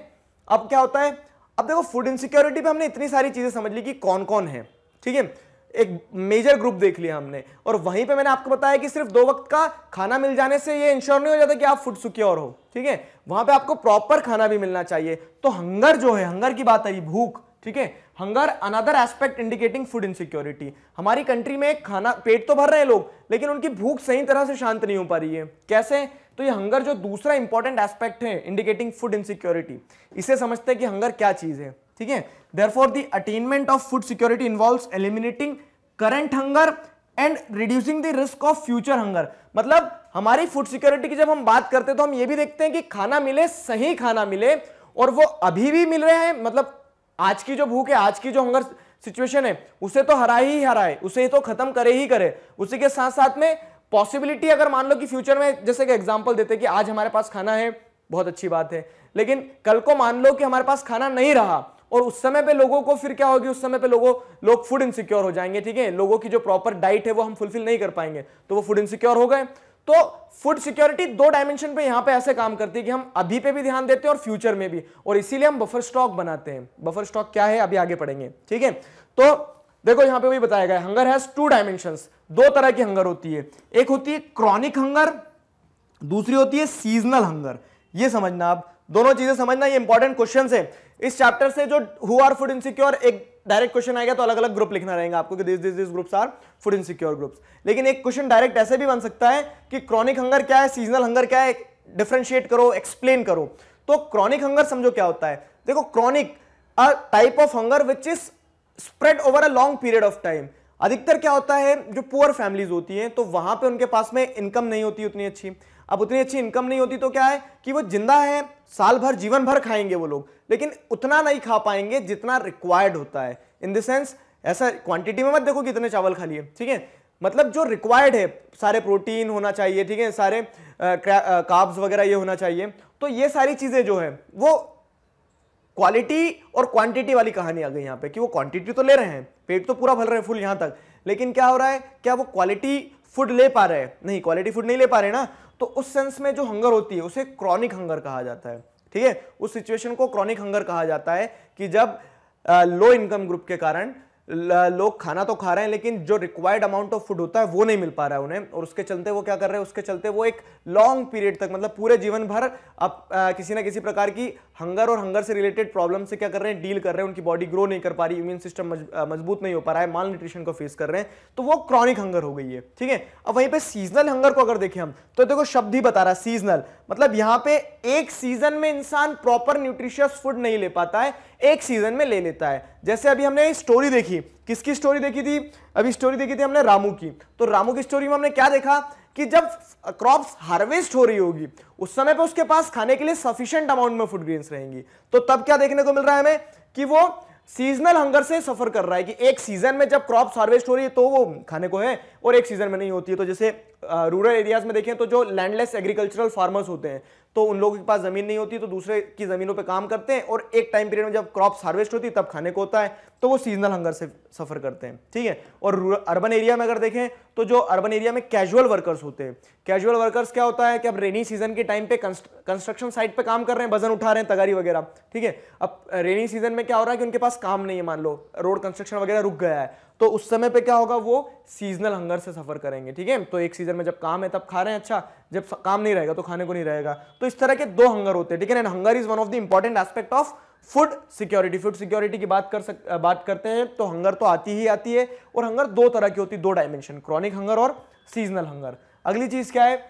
अब क्या होता है, अब देखो फूड इनसिक्योरिटी पे हमने इतनी सारी चीजें समझ ली कि कौन कौन है, ठीक है, एक मेजर ग्रुप देख लिया हमने, और वहीं पे मैंने आपको बताया कि सिर्फ 2 वक्त का खाना मिल जाने से ये इंश्योर नहीं हो जाता कि आप फूड सिक्योर हो, ठीक है, वहां पे आपको प्रॉपर खाना भी मिलना चाहिए। तो हंगर जो है, हंगर की बात आई, भूख, ठीक है, hunger another aspect indicating food insecurity. हमारी कंट्री में खाना, पेट तो भर रहे हैं लोग, लेकिन उनकी भूख सही तरह से शांत नहीं हो पा रही है, कैसे, तो ये हंगर जो दूसरा इंपॉर्टेंट एस्पेक्ट है इंडिकेटिंग फूड इनसिक्योरिटी, इसे समझते हैं कि हंगर क्या चीज है, ठीक है। Therefore the attainment of food security involves eliminating current hunger and reducing the risk of future hunger. मतलब हमारी फूड सिक्योरिटी की जब हम बात करते हैं तो हम ये भी देखते हैं कि खाना मिले, सही खाना मिले, और वो अभी भी मिल रहे हैं। मतलब आज की जो भूख है, आज की जो हंगर सिचुएशन है, उसे तो हराए, उसे तो खत्म करे ही करे। उसी के साथ साथ में पॉसिबिलिटी अगर मान लो कि फ्यूचर में, जैसे कि एग्जांपल देते हैं कि आज हमारे पास खाना है, बहुत अच्छी बात है, लेकिन कल को मान लो कि हमारे पास खाना नहीं रहा, और उस समय पे लोगों को फिर क्या होगी, उस समय पे लोग फूड इनसिक्योर हो जाएंगे। ठीक है, लोगों की जो प्रॉपर डाइट है वो हम फुलफिल नहीं कर पाएंगे, तो वो फूड इनसिक्योर हो गए। तो फूड सिक्योरिटी दो डायमेंशन पे यहां पे ऐसे काम करती है कि हम अभी पे भी ध्यान देते हैं और फ्यूचर में भी, और इसीलिए हम बफर स्टॉक बनाते हैं। बफर स्टॉक क्या है अभी आगे पढ़ेंगे। ठीक है, तो देखो यहां पे वही बताया गया, हंगर हैज टू डायमेंशंस, दो तरह की हंगर होती है। एक होती है क्रॉनिक हंगर, दूसरी होती है सीजनल हंगर। ये समझना, आप दोनों चीजें समझना, ये इंपॉर्टेंट क्वेश्चन है इस चैप्टर से। जो हु आर फूड इनसिक्योर, एक डायरेक्ट क्वेश्चन आएगा तो अलग अलग ग्रुप लिखना रहेगा आपको कि this groups are food insecure groups. लेकिन एक क्वेश्चन डायरेक्ट ऐसे भी बन सकता है कि क्रॉनिक हंगर क्या है, सीजनल हंगर क्या है, डिफरेंशिएट करो, एक्सप्लेन करो। तो क्रॉनिक हंगर समझो क्या होता है। देखो, chronic a type of hunger which is spread over a long period of time. अधिकतर क्या होता है, जो पुअर फैमिलीज होती हैं तो वहां पे उनके पास में इनकम नहीं होती उतनी अच्छी। अब उतनी अच्छी इनकम नहीं होती तो क्या है कि वो जिंदा है, साल भर जीवन भर खाएंगे वो लोग, लेकिन उतना नहीं खा पाएंगे जितना रिक्वायर्ड होता है। इन द सेंस, ऐसा क्वांटिटी में मत देखो कितने चावल खा लिए, ठीक है, मतलब जो रिक्वायर्ड है, सारे प्रोटीन होना चाहिए, ठीक है, सारे कार्ब्स वगैरह ये होना चाहिए। तो ये सारी चीजें जो है वो क्वालिटी और क्वांटिटी वाली कहानी आ गई यहाँ पे, कि वो क्वांटिटी तो ले रहे हैं, पेट तो पूरा भर रहे हैं फुल यहाँ तक, लेकिन क्या हो रहा है, क्या वो क्वालिटी फूड ले पा रहे हैं? नहीं, क्वालिटी फूड नहीं ले पा रहे ना। तो उस सेंस में जो हंगर होती है उसे क्रॉनिक हंगर कहा जाता है। ठीक है, उस सिचुएशन को क्रॉनिक हंगर कहा जाता है कि जब लो इनकम ग्रुप के कारण लोग खाना तो खा रहे हैं लेकिन जो रिक्वायर्ड अमाउंट ऑफ फूड होता है वो नहीं मिल पा रहा है उन्हें, और उसके चलते वो क्या कर रहे हैं, उसके चलते वो एक लॉन्ग पीरियड तक, मतलब पूरे जीवन भर अब किसी ना किसी प्रकार की हंगर और हंगर से रिलेटेड प्रॉब्लम से क्या कर रहे हैं, डील कर रहे हैं। उनकी बॉडी ग्रो नहीं कर पा रही, इम्यून सिस्टम मजबूत नहीं हो पा रहा है, माल न्यूट्रिशन को फेस कर रहे हैं, तो वो क्रॉनिक हंगर हो गई है। ठीक है, अब वहीं पे सीजनल हंगर को अगर देखें हम, तो देखो शब्द ही बता रहा है सीजनल, मतलब यहां पे एक सीजन में इंसान प्रॉपर न्यूट्रिशियस फूड नहीं ले पाता है, एक सीजन में ले लेता है। जैसे अभी हमने स्टोरी देखी, किसकी स्टोरी देखी थी, अभी स्टोरी देखी थी हमने रामू की। तो रामू की स्टोरी में हमने क्या देखा कि जब क्रॉप्स हार्वेस्ट हो रही होगी उस समय पे उसके पास खाने के लिए सफिशिएंट अमाउंट में फूड ग्रेन्स रहेंगी, तो तब क्या देखने को मिल रहा है हमें कि वो सीजनल हंगर से सफर कर रहा है, कि एक सीजन में जब क्रॉप्स हार्वेस्ट हो रही है तो वो खाने को है, और एक सीजन में नहीं होती है। तो जैसे रूरल एरियाज में देखें तो जो लैंडलेस एग्रीकल्चरल फार्मर्स होते हैं तो उन लोगों के पास जमीन नहीं होती, तो दूसरे की जमीनों पे काम करते हैं, और एक टाइम पीरियड में जब क्रॉप्स हार्वेस्ट होती है तब खाने को होता है, तो वो सीजनल हंगर से सफर करते हैं। ठीक है, और अर्बन एरिया में अगर देखें तो जो अर्बन एरिया में कैजुअल वर्कर्स होते हैं, कैजुअल वर्कर्स क्या होता है कि अब रेनी सीजन के टाइम पे कंस्ट्रक्शन साइट पे काम कर रहे हैं, वजन उठा रहे हैं, तगारी वगैरह। ठीक है, अब रेनी सीजन में क्या हो रहा है कि उनके पास काम नहीं है, मान लो रोड कंस्ट्रक्शन वगैरह रुक गया है, तो उस समय पे क्या होगा, वो सीजनल हंगर से सफर करेंगे। ठीक है, तो एक सीजन में जब काम है तब खा रहे हैं, अच्छा जब काम नहीं रहेगा तो खाने को नहीं रहेगा। तो इस तरह के दो हंगर होते हैं। ठीक है, and hunger is one of the important aspect of food security. Food security की बात करते हैं तो हंगर तो आती ही आती है, और हंगर दो तरह की होती है, दो डायमेंशन, क्रॉनिक हंगर और सीजनल हंगर। अगली चीज क्या है,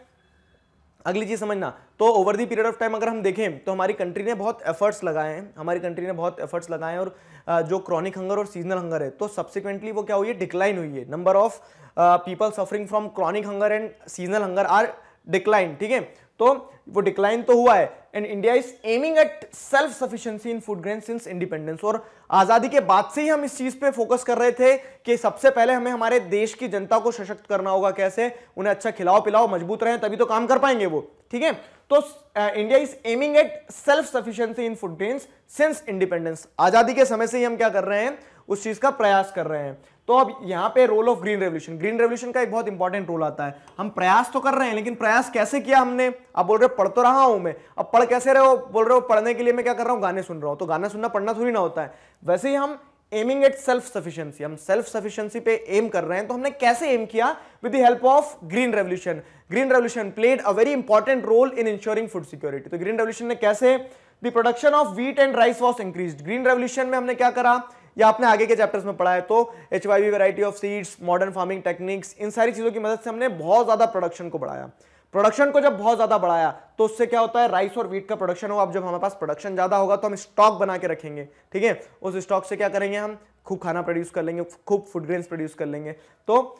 अगली चीज समझना, तो over the period of time अगर हम देखें तो हमारी कंट्री ने बहुत एफर्ट्स लगाए हैं, हमारी कंट्री ने बहुत एफर्ट्स लगाए हैं, और जो क्रॉनिक हंगर और सीजनल हंगर है तो सब्सिक्वेंटली वो क्या हुई है, डिक्लाइन हुई है। Number of people suffering from chronic hunger and seasonal hunger are decline. ठीक है, तो वो डिक्लाइन तो हुआ है, and India is aiming at self sufficiency in food grain since independence. और आजादी के बाद से ही हम इस चीज पे फोकस कर रहे थे कि सबसे पहले हमें हमारे देश की जनता को सशक्त करना होगा, कैसे उन्हें अच्छा खिलाओ पिलाओ, मजबूत रहें, तभी तो काम कर पाएंगे वो। ठीक है, तो India is aiming at self sufficiency in food grains since independence. आजादी के समय से ही हम क्या कर रहे हैं, उस चीज का प्रयास कर रहे हैं। तो अब यहां पे role of green revolution, green revolution का एक बहुत इंपॉर्टेंट रोल आता है। हम प्रयास तो कर रहे हैं, लेकिन प्रयास कैसे किया हमने, आप बोल रहे हो पढ़ तो रहा हूं मैं, अब पढ़ कैसे रहे हो, बोल रहे हो पढ़ने के लिए मैं क्या कर रहा हूं, गाने सुन रहा हूं, तो गाना सुनना पढ़ना थोड़ी ना होता है। वैसे ही हम एमिंग एट सेल्फ सफिशिएंसी, हम सेल्फ सफिशिएंसी पे एम कर रहे हैं, तो हमने कैसे एम किया, with the help of green revolution. Green revolution played a very important role in ensuring food security. तो ग्रीन रेवोल्यूशन ने कैसे, the production of wheat and rice was increased. Green revolution में हमने क्या करा, या आपने आगे के चैप्टर्स में पढ़ा है, तो HYV variety of seeds, modern farming techniques, इन सारी चीजों की मदद से हमने बहुत ज्यादा प्रोडक्शन को बढ़ाया। प्रोडक्शन को जब बहुत ज्यादा बढ़ाया तो उससे क्या होता है, राइस और व्हीट का प्रोडक्शन होगा। अब जब हमारे पास प्रोडक्शन ज्यादा होगा तो हम स्टॉक बना के रखेंगे, ठीक है। उस स्टॉक से क्या करेंगे, हम खूब खाना प्रोड्यूस कर लेंगे, खूब फूड ग्रेन्स प्रोड्यूस कर लेंगे। तो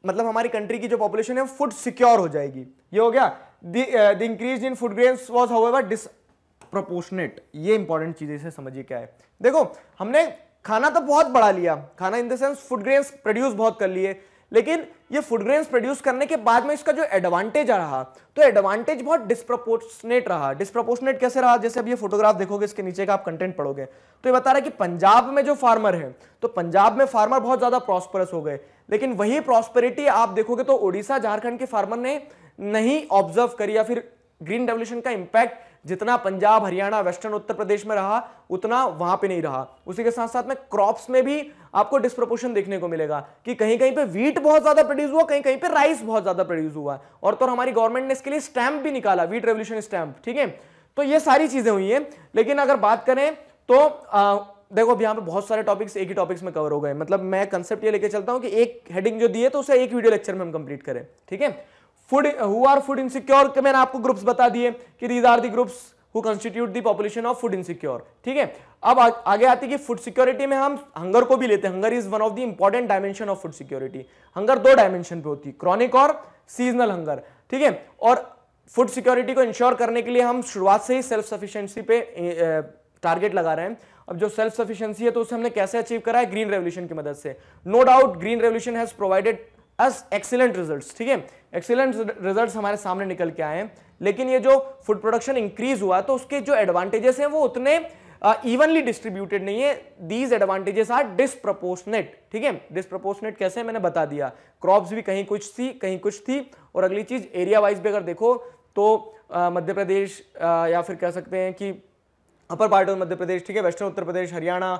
मतलब हमारी कंट्री की जो पॉपुलेशन है फूड सिक्योर हो जाएगी। ये हो गया। The increase in food grains was however disproportionate. ये इंपॉर्टेंट चीज, इसे समझिए क्या है। देखो, हमने खाना तो बहुत बढ़ा लिया, खाना in the sense food grains produce बहुत कर लिए, लेकिन ये फूड ग्रेन्स प्रोड्यूस करने के बाद में इसका जो एडवांटेज रहा, तो एडवांटेज बहुत डिस्प्रोपोर्शनेट रहा। डिस्प्रोपोर्शनेट कैसे रहा, जैसे अब ये फोटोग्राफ देखोगे, इसके नीचे का आप कंटेंट पढ़ोगे तो ये बता रहा है कि पंजाब में जो फार्मर है, तो पंजाब में फार्मर बहुत ज्यादा प्रॉस्परस हो गए, लेकिन वही प्रॉस्पेरिटी आप देखोगे तो उड़ीसा झारखंड के फार्मर ने नहीं ऑब्जर्व करी, या फिर ग्रीन रेवोल्यूशन का इंपैक्ट जितना पंजाब, हरियाणा, वेस्टर्न उत्तर प्रदेश में रहा उतना वहां पे नहीं रहा। उसी के साथ साथ में क्रॉप्स में भी आपको डिस्प्रोपोर्शन देखने को मिलेगा कि कहीं कहीं पे व्हीट बहुत ज्यादा प्रोड्यूस हुआ, कहीं कहीं पे राइस बहुत ज्यादा प्रोड्यूस हुआ। और तो हमारी गवर्नमेंट ने इसके लिए स्टैंप भी निकाला, व्हीट रेवोल्यूशन स्टैंप, ठीक है। तो ये सारी चीजें हुई है। लेकिन अगर बात करें तो देखो, अब यहाँ पे बहुत सारे टॉपिक्स एक ही टॉपिक्स में कवर हो गए। मतलब मैं कंसेप्ट ये लेके चलता हूँ कि एक हेडिंग जो दी है तो उसे एक वीडियो लेक्चर में हम कंप्लीट करें, ठीक है। Food who are food insecure के मैंने आपको ग्रुप्स बता दिए कि these are the groups who constitute the population of food insecure, ठीक है। अब आगे आती है कि फूड सिक्योरिटी में हम हंगर को भी लेते हैं। Hunger is one of the important dimension of food security. Hunger दो डायमेंशन पे होती है, क्रॉनिक और सीजनल हंगर, ठीक है। और फूड सिक्योरिटी को इंश्योर करने के लिए हम शुरुआत से ही सेल्फ सफिशिएंसी पे टारगेट लगा रहे हैं। अब जो सेल्फ सफिशिएंसी है तो उसे हमने कैसे अचीव करा है, ग्रीन रेवोल्यूशन की मदद से। No doubt green revolution has provided us excellent results, ठीक है। एक्सीलेंट रिजल्ट्स हमारे सामने निकल के आए हैं। लेकिन ये जो फूड प्रोडक्शन इंक्रीज हुआ तो उसके जो एडवांटेजेस हैं वो उतने इवनली डिस्ट्रीब्यूटेड नहीं है। दीज एडवांटेजेस आर डिस्प्रोपोर्शनेट, ठीक है। डिस्प्रोपोर्शनेट कैसे, मैंने बता दिया। क्रॉप्स भी कहीं कुछ थी, कहीं कुछ थी। और अगली चीज, एरिया वाइज भी अगर देखो तो मध्य प्रदेश या फिर कह सकते हैं कि अपर पार्ट ऑफ मध्य प्रदेश, ठीक है, वेस्टर्न उत्तर प्रदेश, हरियाणा,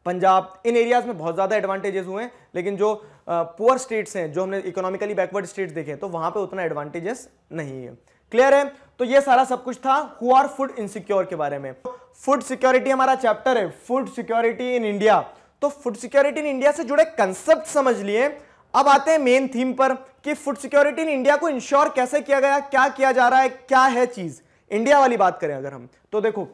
पंजाब, इन एरियाज में बहुत ज्यादा एडवांटेजेस हुए हैं। लेकिन जो पुअर स्टेट्स हैं, जो हमने इकोनॉमिकली बैकवर्ड स्टेट्स देखे, तो वहां पे उतना एडवांटेजेस नहीं है। क्लियर है। तो ये सारा सब कुछ था हु आर फूड इनसिक्योर के बारे में। फूड सिक्योरिटी हमारा चैप्टर है, फूड सिक्योरिटी इन इंडिया। तो फूड सिक्योरिटी इन इंडिया से जुड़े कंसेप्ट समझ लिए। अब आते हैं मेन थीम पर कि फूड सिक्योरिटी इन इंडिया को इंश्योर कैसे किया गया, क्या किया जा रहा है, क्या है चीज। इंडिया वाली बात करें अगर हम, तो देखो,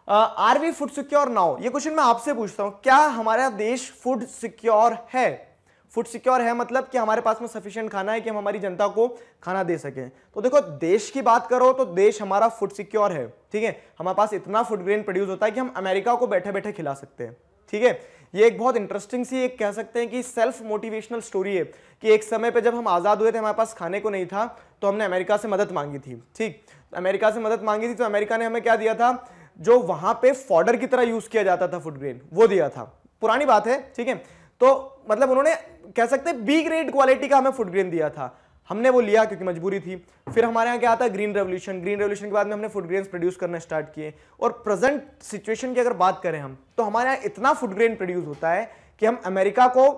are we food secure now, ये क्वेश्चन मैं आपसे पूछता हूं, क्या हमारा देश फूड सिक्योर है? फूड सिक्योर है मतलब कि हमारे पास में सफिशिएंट खाना है कि हम हमारी जनता को खाना दे सकें। तो देखो, देश की बात करो तो देश हमारा फूड सिक्योर है, ठीक है। हमारे पास इतना फूड ग्रेन प्रोड्यूस होता है कि हम अमेरिका को बैठे बैठे खिला सकते हैं, ठीक है। ये एक बहुत इंटरेस्टिंग सी, एक कह सकते हैं कि सेल्फ मोटिवेशनल स्टोरी है कि एक समय पे जब हम आजाद हुए थे, हमारे पास खाने को नहीं था, तो हमने अमेरिका से मदद मांगी थी, ठीक। अमेरिका से मदद मांगी थी तो अमेरिका ने हमें क्या दिया था, जो वहां पे फॉडर की तरह यूज किया जाता था फूड ग्रेन, वो दिया था। पुरानी बात है, ठीक है। तो मतलब उन्होंने कह सकते हैं बी ग्रेड क्वालिटी का हमें फूड ग्रेन दिया था, हमने वो लिया क्योंकि मजबूरी थी। फिर हमारे यहाँ क्या आता है, ग्रीन रेवोल्यूशन। ग्रीन रेवोल्यूशन के बाद में हमने फूड ग्रेन्स प्रोड्यूस करना स्टार्ट किए। और प्रेजेंट सिचुएशन की अगर बात करें हम, तो हमारे यहाँ इतना फूड ग्रेन प्रोड्यूस होता है कि हम अमेरिका को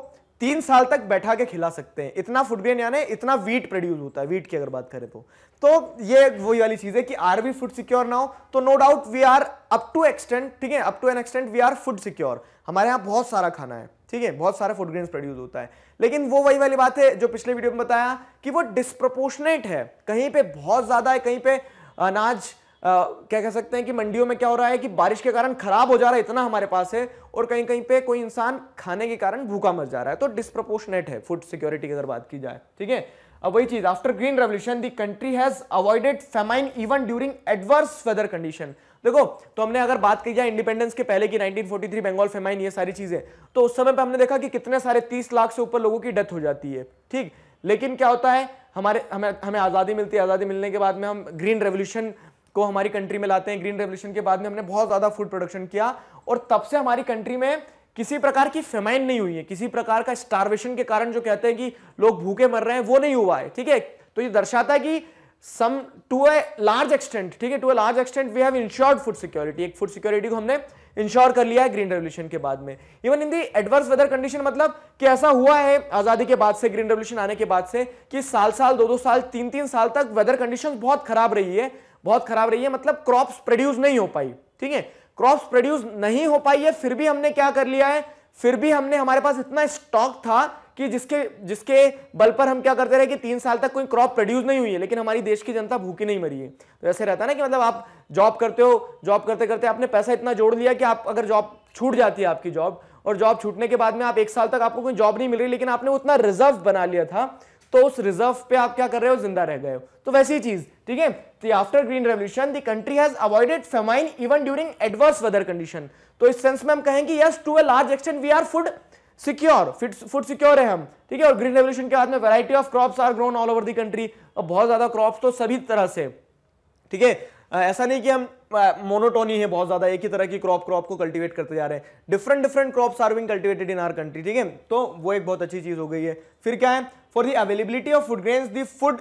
3 साल तक बैठा के खिला सकते हैं। इतना फूड ग्रेन यानी इतना वीट प्रोड्यूस होता है, वीट की अगर बात करें तो ये वही वाली चीज है कि are we food secure now, तो no doubt we are up to extent, ठीक है, up to an extent we are food secure. हमारे यहाँ बहुत सारा खाना है, ठीक है, बहुत सारा फूड ग्रेन्स प्रोड्यूस होता है। लेकिन वो वही वाली बात है जो पिछले वीडियो में बताया कि वो डिस्प्रोपोर्शनेट है। कहीं पे बहुत ज्यादा है, कहीं पे अनाज क्या कह सकते हैं कि मंडियों में क्या हो रहा है कि बारिश के कारण खराब हो जा रहा है, इतना हमारे पास है, और कहीं कहीं पे कोई इंसान खाने के कारण भूखा मर जा रहा है। तो डिस्प्रोपोर्शनेट है फूड सिक्योरिटी की अगर बात की जाए, ठीक है। अब वही चीज, after green revolution the country has avoided famine even during adverse weather condition. देखो, तो हमने अगर बात की जाए इंडिपेंडेंस के पहले की 1943 बंगाल फेमाइन, ये सारी चीजें, तो उस समय पे हमने देखा कि कितने सारे 30 लाख से ऊपर लोगों की डेथ हो जाती है, ठीक। लेकिन क्या होता है, हमें आजादी मिलती है। आजादी मिलने के बाद में हम ग्रीन रेवोल्यूशन को हमारी कंट्री में लाते हैं। ग्रीन रेवोल्यूशन के बाद में हमने बहुत ज्यादा फूड प्रोडक्शन किया, और तब से हमारी कंट्री में किसी प्रकार की फेमाइन नहीं हुई है, किसी प्रकार का स्टारवेशन के कारण जो कहते हैं कि लोग भूखे मर रहे हैं, वो नहीं हुआ है, ठीक है। तो ये दर्शाता है कि some to a large extent, ठीक है, to a large extent we have ensured food security. एक फूड सिक्योरिटी को हमने इंश्योर कर लिया है ग्रीन रेवोल्यूशन के बाद में। Even in the adverse weather condition, मतलब कि ऐसा हुआ है आजादी के बाद से, ग्रीन रेवोल्यूशन आने के बाद से, कि साल 2-2 साल 3-3 साल तक वेदर कंडीशन बहुत खराब रही है, बहुत खराब रही है। मतलब क्रॉप्स प्रोड्यूस नहीं हो पाई, ठीक है, क्रॉप्स प्रोड्यूस नहीं हो पाई है। फिर भी हमने क्या कर लिया है, फिर भी हमने, हमारे पास इतना स्टॉक था कि जिसके बल पर हम क्या करते रहे कि 3 साल तक कोई क्रॉप प्रोड्यूस नहीं हुई है, लेकिन हमारी देश की जनता भूखी नहीं मरी है। तो ऐसे रहता है ना कि मतलब आप जॉब करते हो, जॉब करते करते आपने पैसा इतना जोड़ लिया कि आप अगर जॉब छूट जाती है आपकी जॉब, और जॉब छूटने के बाद में आप 1 साल तक आपको कोई जॉब नहीं मिल रही, लेकिन आपने उतना रिजर्व बना लिया था, तो उस रिजर्व पे आप क्या कर रहे हो, जिंदा रह गए हो। तो वैसी ही चीज, ठीक है। तो after green revolution the country has avoided famine even during adverse weather condition. तो इस सेंस में हम कहेंगे yes, to a large extent we are food secure है हम, ठीक है। और ग्रीन रेवोल्यूशन के बाद में variety of crops are grown all over the country, और बहुत ज्यादा क्रॉप्स तो सभी तरह से, ठीक है। ऐसा नहीं कि हम मोनोटोनी है बहुत ज्यादा, एक ही तरह की क्रॉप को कल्टीवेट करते जा रहे हैं। Different crops are being cultivated in our country, ठीक है। तो वो एक बहुत अच्छी चीज हो गई है। फिर क्या है, for the availability of food grains the food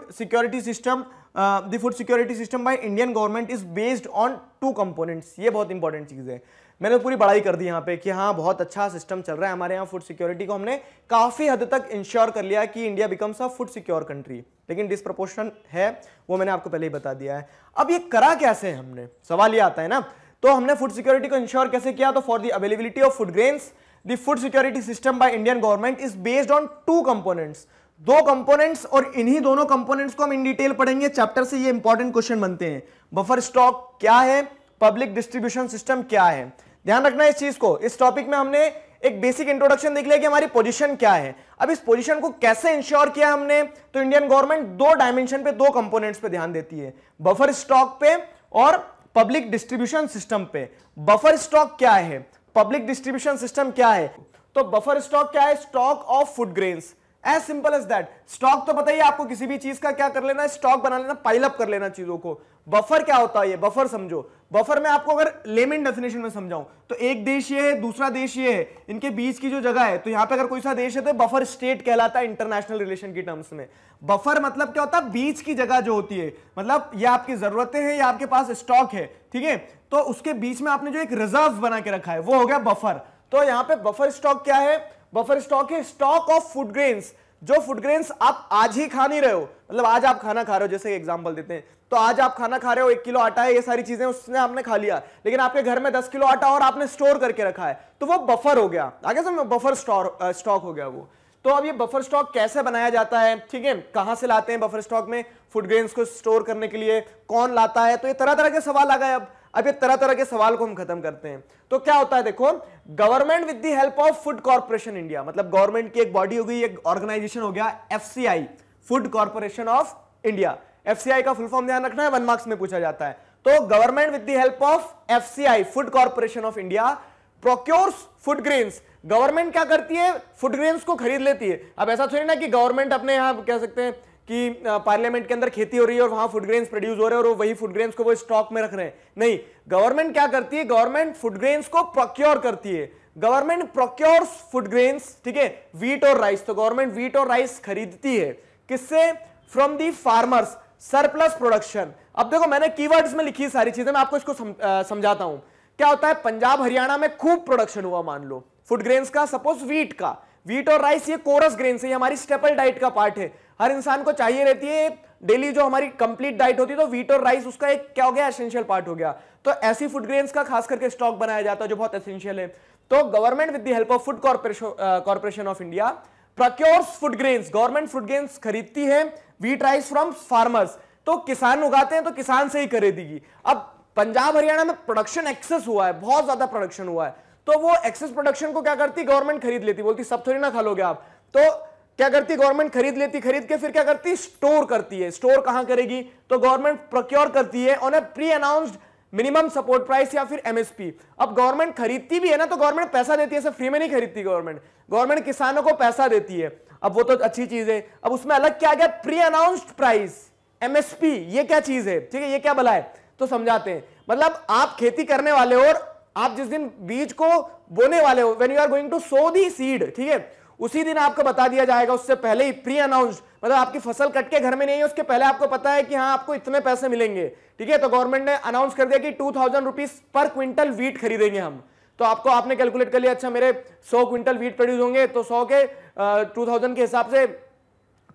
security system by Indian government is based on 2 components. ये बहुत इंपॉर्टेंट चीज है, मैंने पूरी बड़ाई कर दी यहाँ पे कि हाँ बहुत अच्छा सिस्टम चल रहा है हमारे यहाँ। फूड सिक्योरिटी को हमने काफी हद तक इंश्योर कर लिया कि India becomes a food secure country, लेकिन डिस्प्रपोर्शन है, वो मैंने आपको पहले ही बता दिया है। अब ये करा कैसे हमने, सवाल ये आता है ना। तो हमने फूड सिक्योरिटी को इंश्योर कैसे किया, तो for the availability of food grains the food security system by Indian government is based on 2 components, 2 components, और इन्हीं दोनों कंपोनेंट्स को हम इन डिटेल पढ़ेंगे चैप्टर से। ये इंपॉर्टेंट क्वेश्चन बनते हैं। बफर स्टॉक क्या है, पब्लिक डिस्ट्रीब्यूशन सिस्टम क्या है, ध्यान रखना इस चीज को। इस टॉपिक में हमने एक बेसिक इंट्रोडक्शन देख लिया कि हमारी पोजीशन क्या है। अब इस पोजीशन को कैसे इंश्योर किया हमने, तो इंडियन गवर्नमेंट 2 डायमेंशन पे, 2 कंपोनेंट्स पे ध्यान देती है, बफर स्टॉक पे और पब्लिक डिस्ट्रीब्यूशन सिस्टम पे। बफर स्टॉक क्या है, पब्लिक डिस्ट्रीब्यूशन सिस्टम क्या है, तो बफर स्टॉक क्या है, stock of food grains, as simple as that. Stock तो बताइए आपको, किसी भी चीज का क्या कर लेना है, स्टॉक बना लेना, पाइल अप कर लेना चीजों को। बफर क्या होता है, ये बफर समझो। बफर में आपको अगर लेमन डेफिनेशन में समझाऊं तो एक देश ये है, दूसरा देश ये है, इनके बीच की जो जगह है, तो यहां पे अगर कोई सा देश है तो बफर स्टेट कहलाता है इंटरनेशनल रिलेशन की टर्म्स में। बफर मतलब क्या होता है, बीच की जगह जो होती है, मतलब ये आपकी जरूरतें हैं या आपके पास स्टॉक है, ठीक है, तो उसके बीच में आपने जो एक रिजर्व बना के रखा है वो हो गया बफर। तो यहां पे बफर स्टॉक क्या है, बफर स्टॉक है स्टॉक ऑफ फूड ग्रेन्स, जो फूड ग्रेन्स आप आज ही खा नहीं रहे हो, मतलब आज आप खाना खा रहे हो, जैसे एग्जांपल देते हैं, तो आज आप खाना खा रहे हो, 1 किलो आटा है, ये सारी चीजें उसने आपने खा लिया, लेकिन आपके घर में 10 किलो आटा और आपने स्टोर करके रखा है, तो वो बफर हो गया, आगे से बफर स्टॉक हो गया वो। तो अब ये बफर स्टॉक कैसे बनाया जाता है, ठीक है, कहां से लाते हैं बफर स्टॉक में फूड ग्रेन्स को स्टोर करने के लिए, कौन लाता है, तो ये तरह तरह के सवाल आ गए। अब ये तरह तरह के सवाल को हम खत्म करते हैं। तो क्या होता है, देखो, government with the help of Food corporation India, मतलब गवर्नमेंट की एक बॉडी हो गई, एक ऑर्गेनाइजेशन हो गया FCI, Food corporation of India. FCI का फुल फॉर्म ध्यान रखना है, 1 मार्क्स में पूछा जाता है। तो government with the help of FCI, Food corporation of India, procures food grains. Government क्या करती है, फूड ग्रेन्स को खरीद लेती है। अब ऐसा थोड़ी ना कि गवर्नमेंट अपने यहां कह सकते हैं कि पार्लियामेंट के अंदर खेती हो रही है और वहां फूड ग्रेन्स प्रोड्यूस हो रहे हैं और वही फूड ग्रेन्स को वो स्टॉक में रख रहे हैं, नहीं, गवर्नमेंट क्या करती है, गवर्नमेंट फूड ग्रेन्स को प्रोक्योर करती है। गवर्नमेंट प्रोक्योर्स फूड ग्रेन्स, ठीक है, व्हीट और राइस, तो गवर्नमेंट व्हीट और राइस खरीदती है, किससे, from the farmers, surplus production. अब देखो मैंने कीवर्ड्स में लिखी सारी चीजें, मैं आपको इसको समझाता हूं। क्या होता है, पंजाब हरियाणा में खूब प्रोडक्शन हुआ, मान लो फूड ग्रेन्स का, सपोज व्हीट का, व्हीट और राइस ये कोरस ग्रेन्स है, ये हमारी स्टेपल डाइट का पार्ट है, हर इंसान को चाहिए रहती है डेली, जो हमारी कंप्लीट डाइट होती है, तो व्हीट और राइस उसका एक क्या हो गया, एसेंशियल पार्ट हो गया। तो ऐसी फूड ग्रेन्स का खास करके स्टॉक बनाया जाता है जो बहुत एसेंशियल है। तो government with the help of Food corporation of India procures food grains, government food grains खरीदती है व्हीट राइस फ्रॉम फार्मर्स, तो किसान उगाते हैं तो किसान से ही खरीदेगी। अब पंजाब हरियाणा में प्रोडक्शन एक्सेस हुआ है, बहुत ज्यादा प्रोडक्शन हुआ है, तो वो एक्सेस प्रोडक्शन को क्या करती, गवर्नमेंट खरीद लेती, बोलती सब थोड़ी ना खा लोगे आप, तो क्या करती गवर्नमेंट, खरीद लेती, खरीद के फिर क्या करती, स्टोर करती है। स्टोर कहां करेगी, तो गवर्नमेंट प्रोक्योर करती है on A pre announced minimum support price या फिर MSP। अब गवर्नमेंट खरीदती भी है ना, तो गवर्नमेंट पैसा देती है, सब फ्री में नहीं खरीदती गवर्नमेंट किसानों को पैसा देती है। अब वो तो अच्छी चीज है, अब उसमें अलग क्या आ गया, प्री अनाउंस्ड प्राइस, MSP, ये क्या चीज है, ठीक है, ये क्या भला है, तो समझाते हैं। मतलब आप खेती करने वाले हो और आप जिस दिन बीज को बोने वाले हो, when you are going to sow the seed, ठीक है, उसी दिन आपको बता दिया जाएगा, उससे पहले ही प्री अनाउंस्ड, मतलब आपकी फसल कट के घर में नहीं है, उसके पहले आपको पता है कि हाँ आपको इतने पैसे मिलेंगे, ठीक है। तो गवर्नमेंट ने अनाउंस कर दिया कि 2000 रुपीज पर क्विंटल व्हीट खरीदेंगे हम, तो आपने कैलकुलेट कर लिया, अच्छा मेरे 100 क्विंटल व्हीट प्रोड्यूस होंगे, तो 100 के 2000 के हिसाब से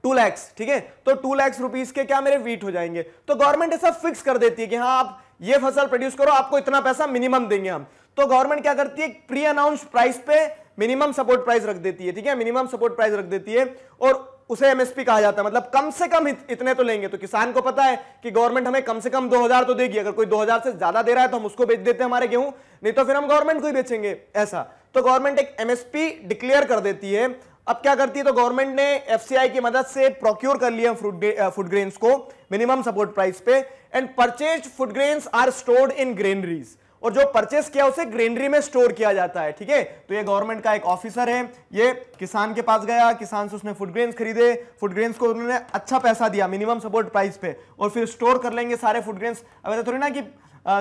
2 लाख, ठीक है, तो 2 लाख रुपीज के क्या मेरे व्हीट हो जाएंगे। तो गवर्नमेंट ऐसा फिक्स कर देती है कि हाँ आप ये फसल प्रोड्यूस करो, आपको इतना पैसा मिनिमम देंगे हम। तो गवर्नमेंट क्या करती है, प्री अनाउंस्ड प्राइस पे मिनिमम सपोर्ट प्राइस रख देती है, ठीक है, मिनिमम सपोर्ट प्राइस रख देती है और उसे एमएसपी कहा जाता है, मतलब कम से कम इतने तो लेंगे। तो किसान को पता है कि गवर्नमेंट हमें कम से कम 2000 तो देगी, अगर कोई 2000 से ज्यादा दे रहा है तो हम उसको बेच देते हैं हमारे गेहूं, नहीं तो फिर हम गवर्नमेंट को ही बेचेंगे, ऐसा। तो गवर्नमेंट एक एमएसपी डिक्लेयर कर देती है। अब क्या करती है, तो गवर्नमेंट ने एफसीआई की मदद से प्रोक्योर कर लिया फूड ग्रेन्स को मिनिमम सपोर्ट प्राइस पे, and purchased food grains are stored in granaries, और जो परचेस किया उसे ग्रेनरी में स्टोर किया जाता है, ठीक है। तो ये गवर्नमेंट का एक ऑफिसर है, ये किसान के पास गया, किसान से उसने फूड ग्रेन्स खरीदे, फूड ग्रेन्स को उन्होंने अच्छा पैसा दिया मिनिमम सपोर्ट प्राइस पे, और फिर स्टोर कर लेंगे सारे फूड ग्रेन्स। अब ऐसा थोड़ी ना कि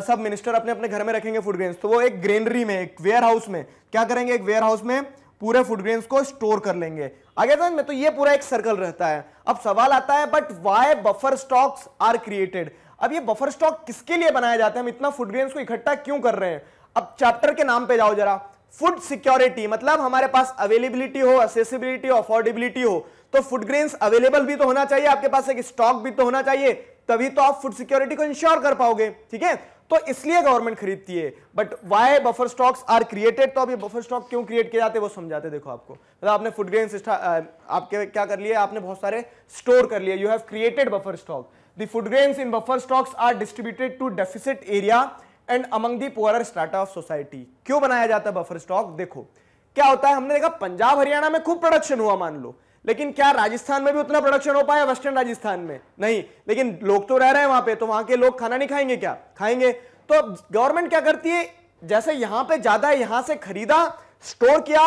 सब मिनिस्टर अपने अपने घर में रखेंगे फूड ग्रेन्स, तो वो एक ग्रेनरी में, एक वेयर हाउस में क्या करेंगे, एक वेयर हाउस में पूरे फूड ग्रेन्स को स्टोर कर लेंगे। आगे समझ में, तो ये पूरा एक सर्कल रहता है। अब सवाल आता है, but why buffer stocks are created. अब ये बफर स्टॉक किसके लिए बनाया जाता है, हम इतना फूड ग्रेन्स को इकट्ठा क्यों कर रहे हैं। अब चैप्टर के नाम पे जाओ जरा, फूड सिक्योरिटी, मतलब हमारे पास अवेलेबिलिटी हो, एक्सेसिबिलिटी हो, अफोर्डेबिलिटी हो, तो फूड ग्रेन्स अवेलेबल भी तो होना चाहिए, आपके पास एक स्टॉक भी तो होना चाहिए, तभी तो आप फूड सिक्योरिटी को इंश्योर कर पाओगे, ठीक है। तो इसलिए गवर्नमेंट खरीदती है। But why buffer stocks are created, तो अब ये बफर स्टॉक क्यों क्रिएट किए जाते हैं वो समझाते। देखो आपको, मतलब आपने फूड ग्रेन्स आपके क्या कर लिए, आपने बहुत सारे स्टोर कर लिए, you have created buffer stock. The food grains in buffer stocks are distributed to deficit area and among the poorer strata of society. क्यों बनाया जाता है बफर स्टॉक, देखो क्या होता है, हमने देखा पंजाब हरियाणा में खूब प्रोडक्शन हुआ मान लो, लेकिन क्या राजस्थान में भी उतना प्रोडक्शन हो पाया, वेस्टर्न राजस्थान में नहीं, लेकिन लोग तो रह रहे हैं वहां पे, तो वहां के लोग खाना नहीं खाएंगे क्या, खाएंगे। तो गवर्नमेंट क्या करती है, जैसे यहां पे ज्यादा है यहां से खरीदा, स्टोर किया,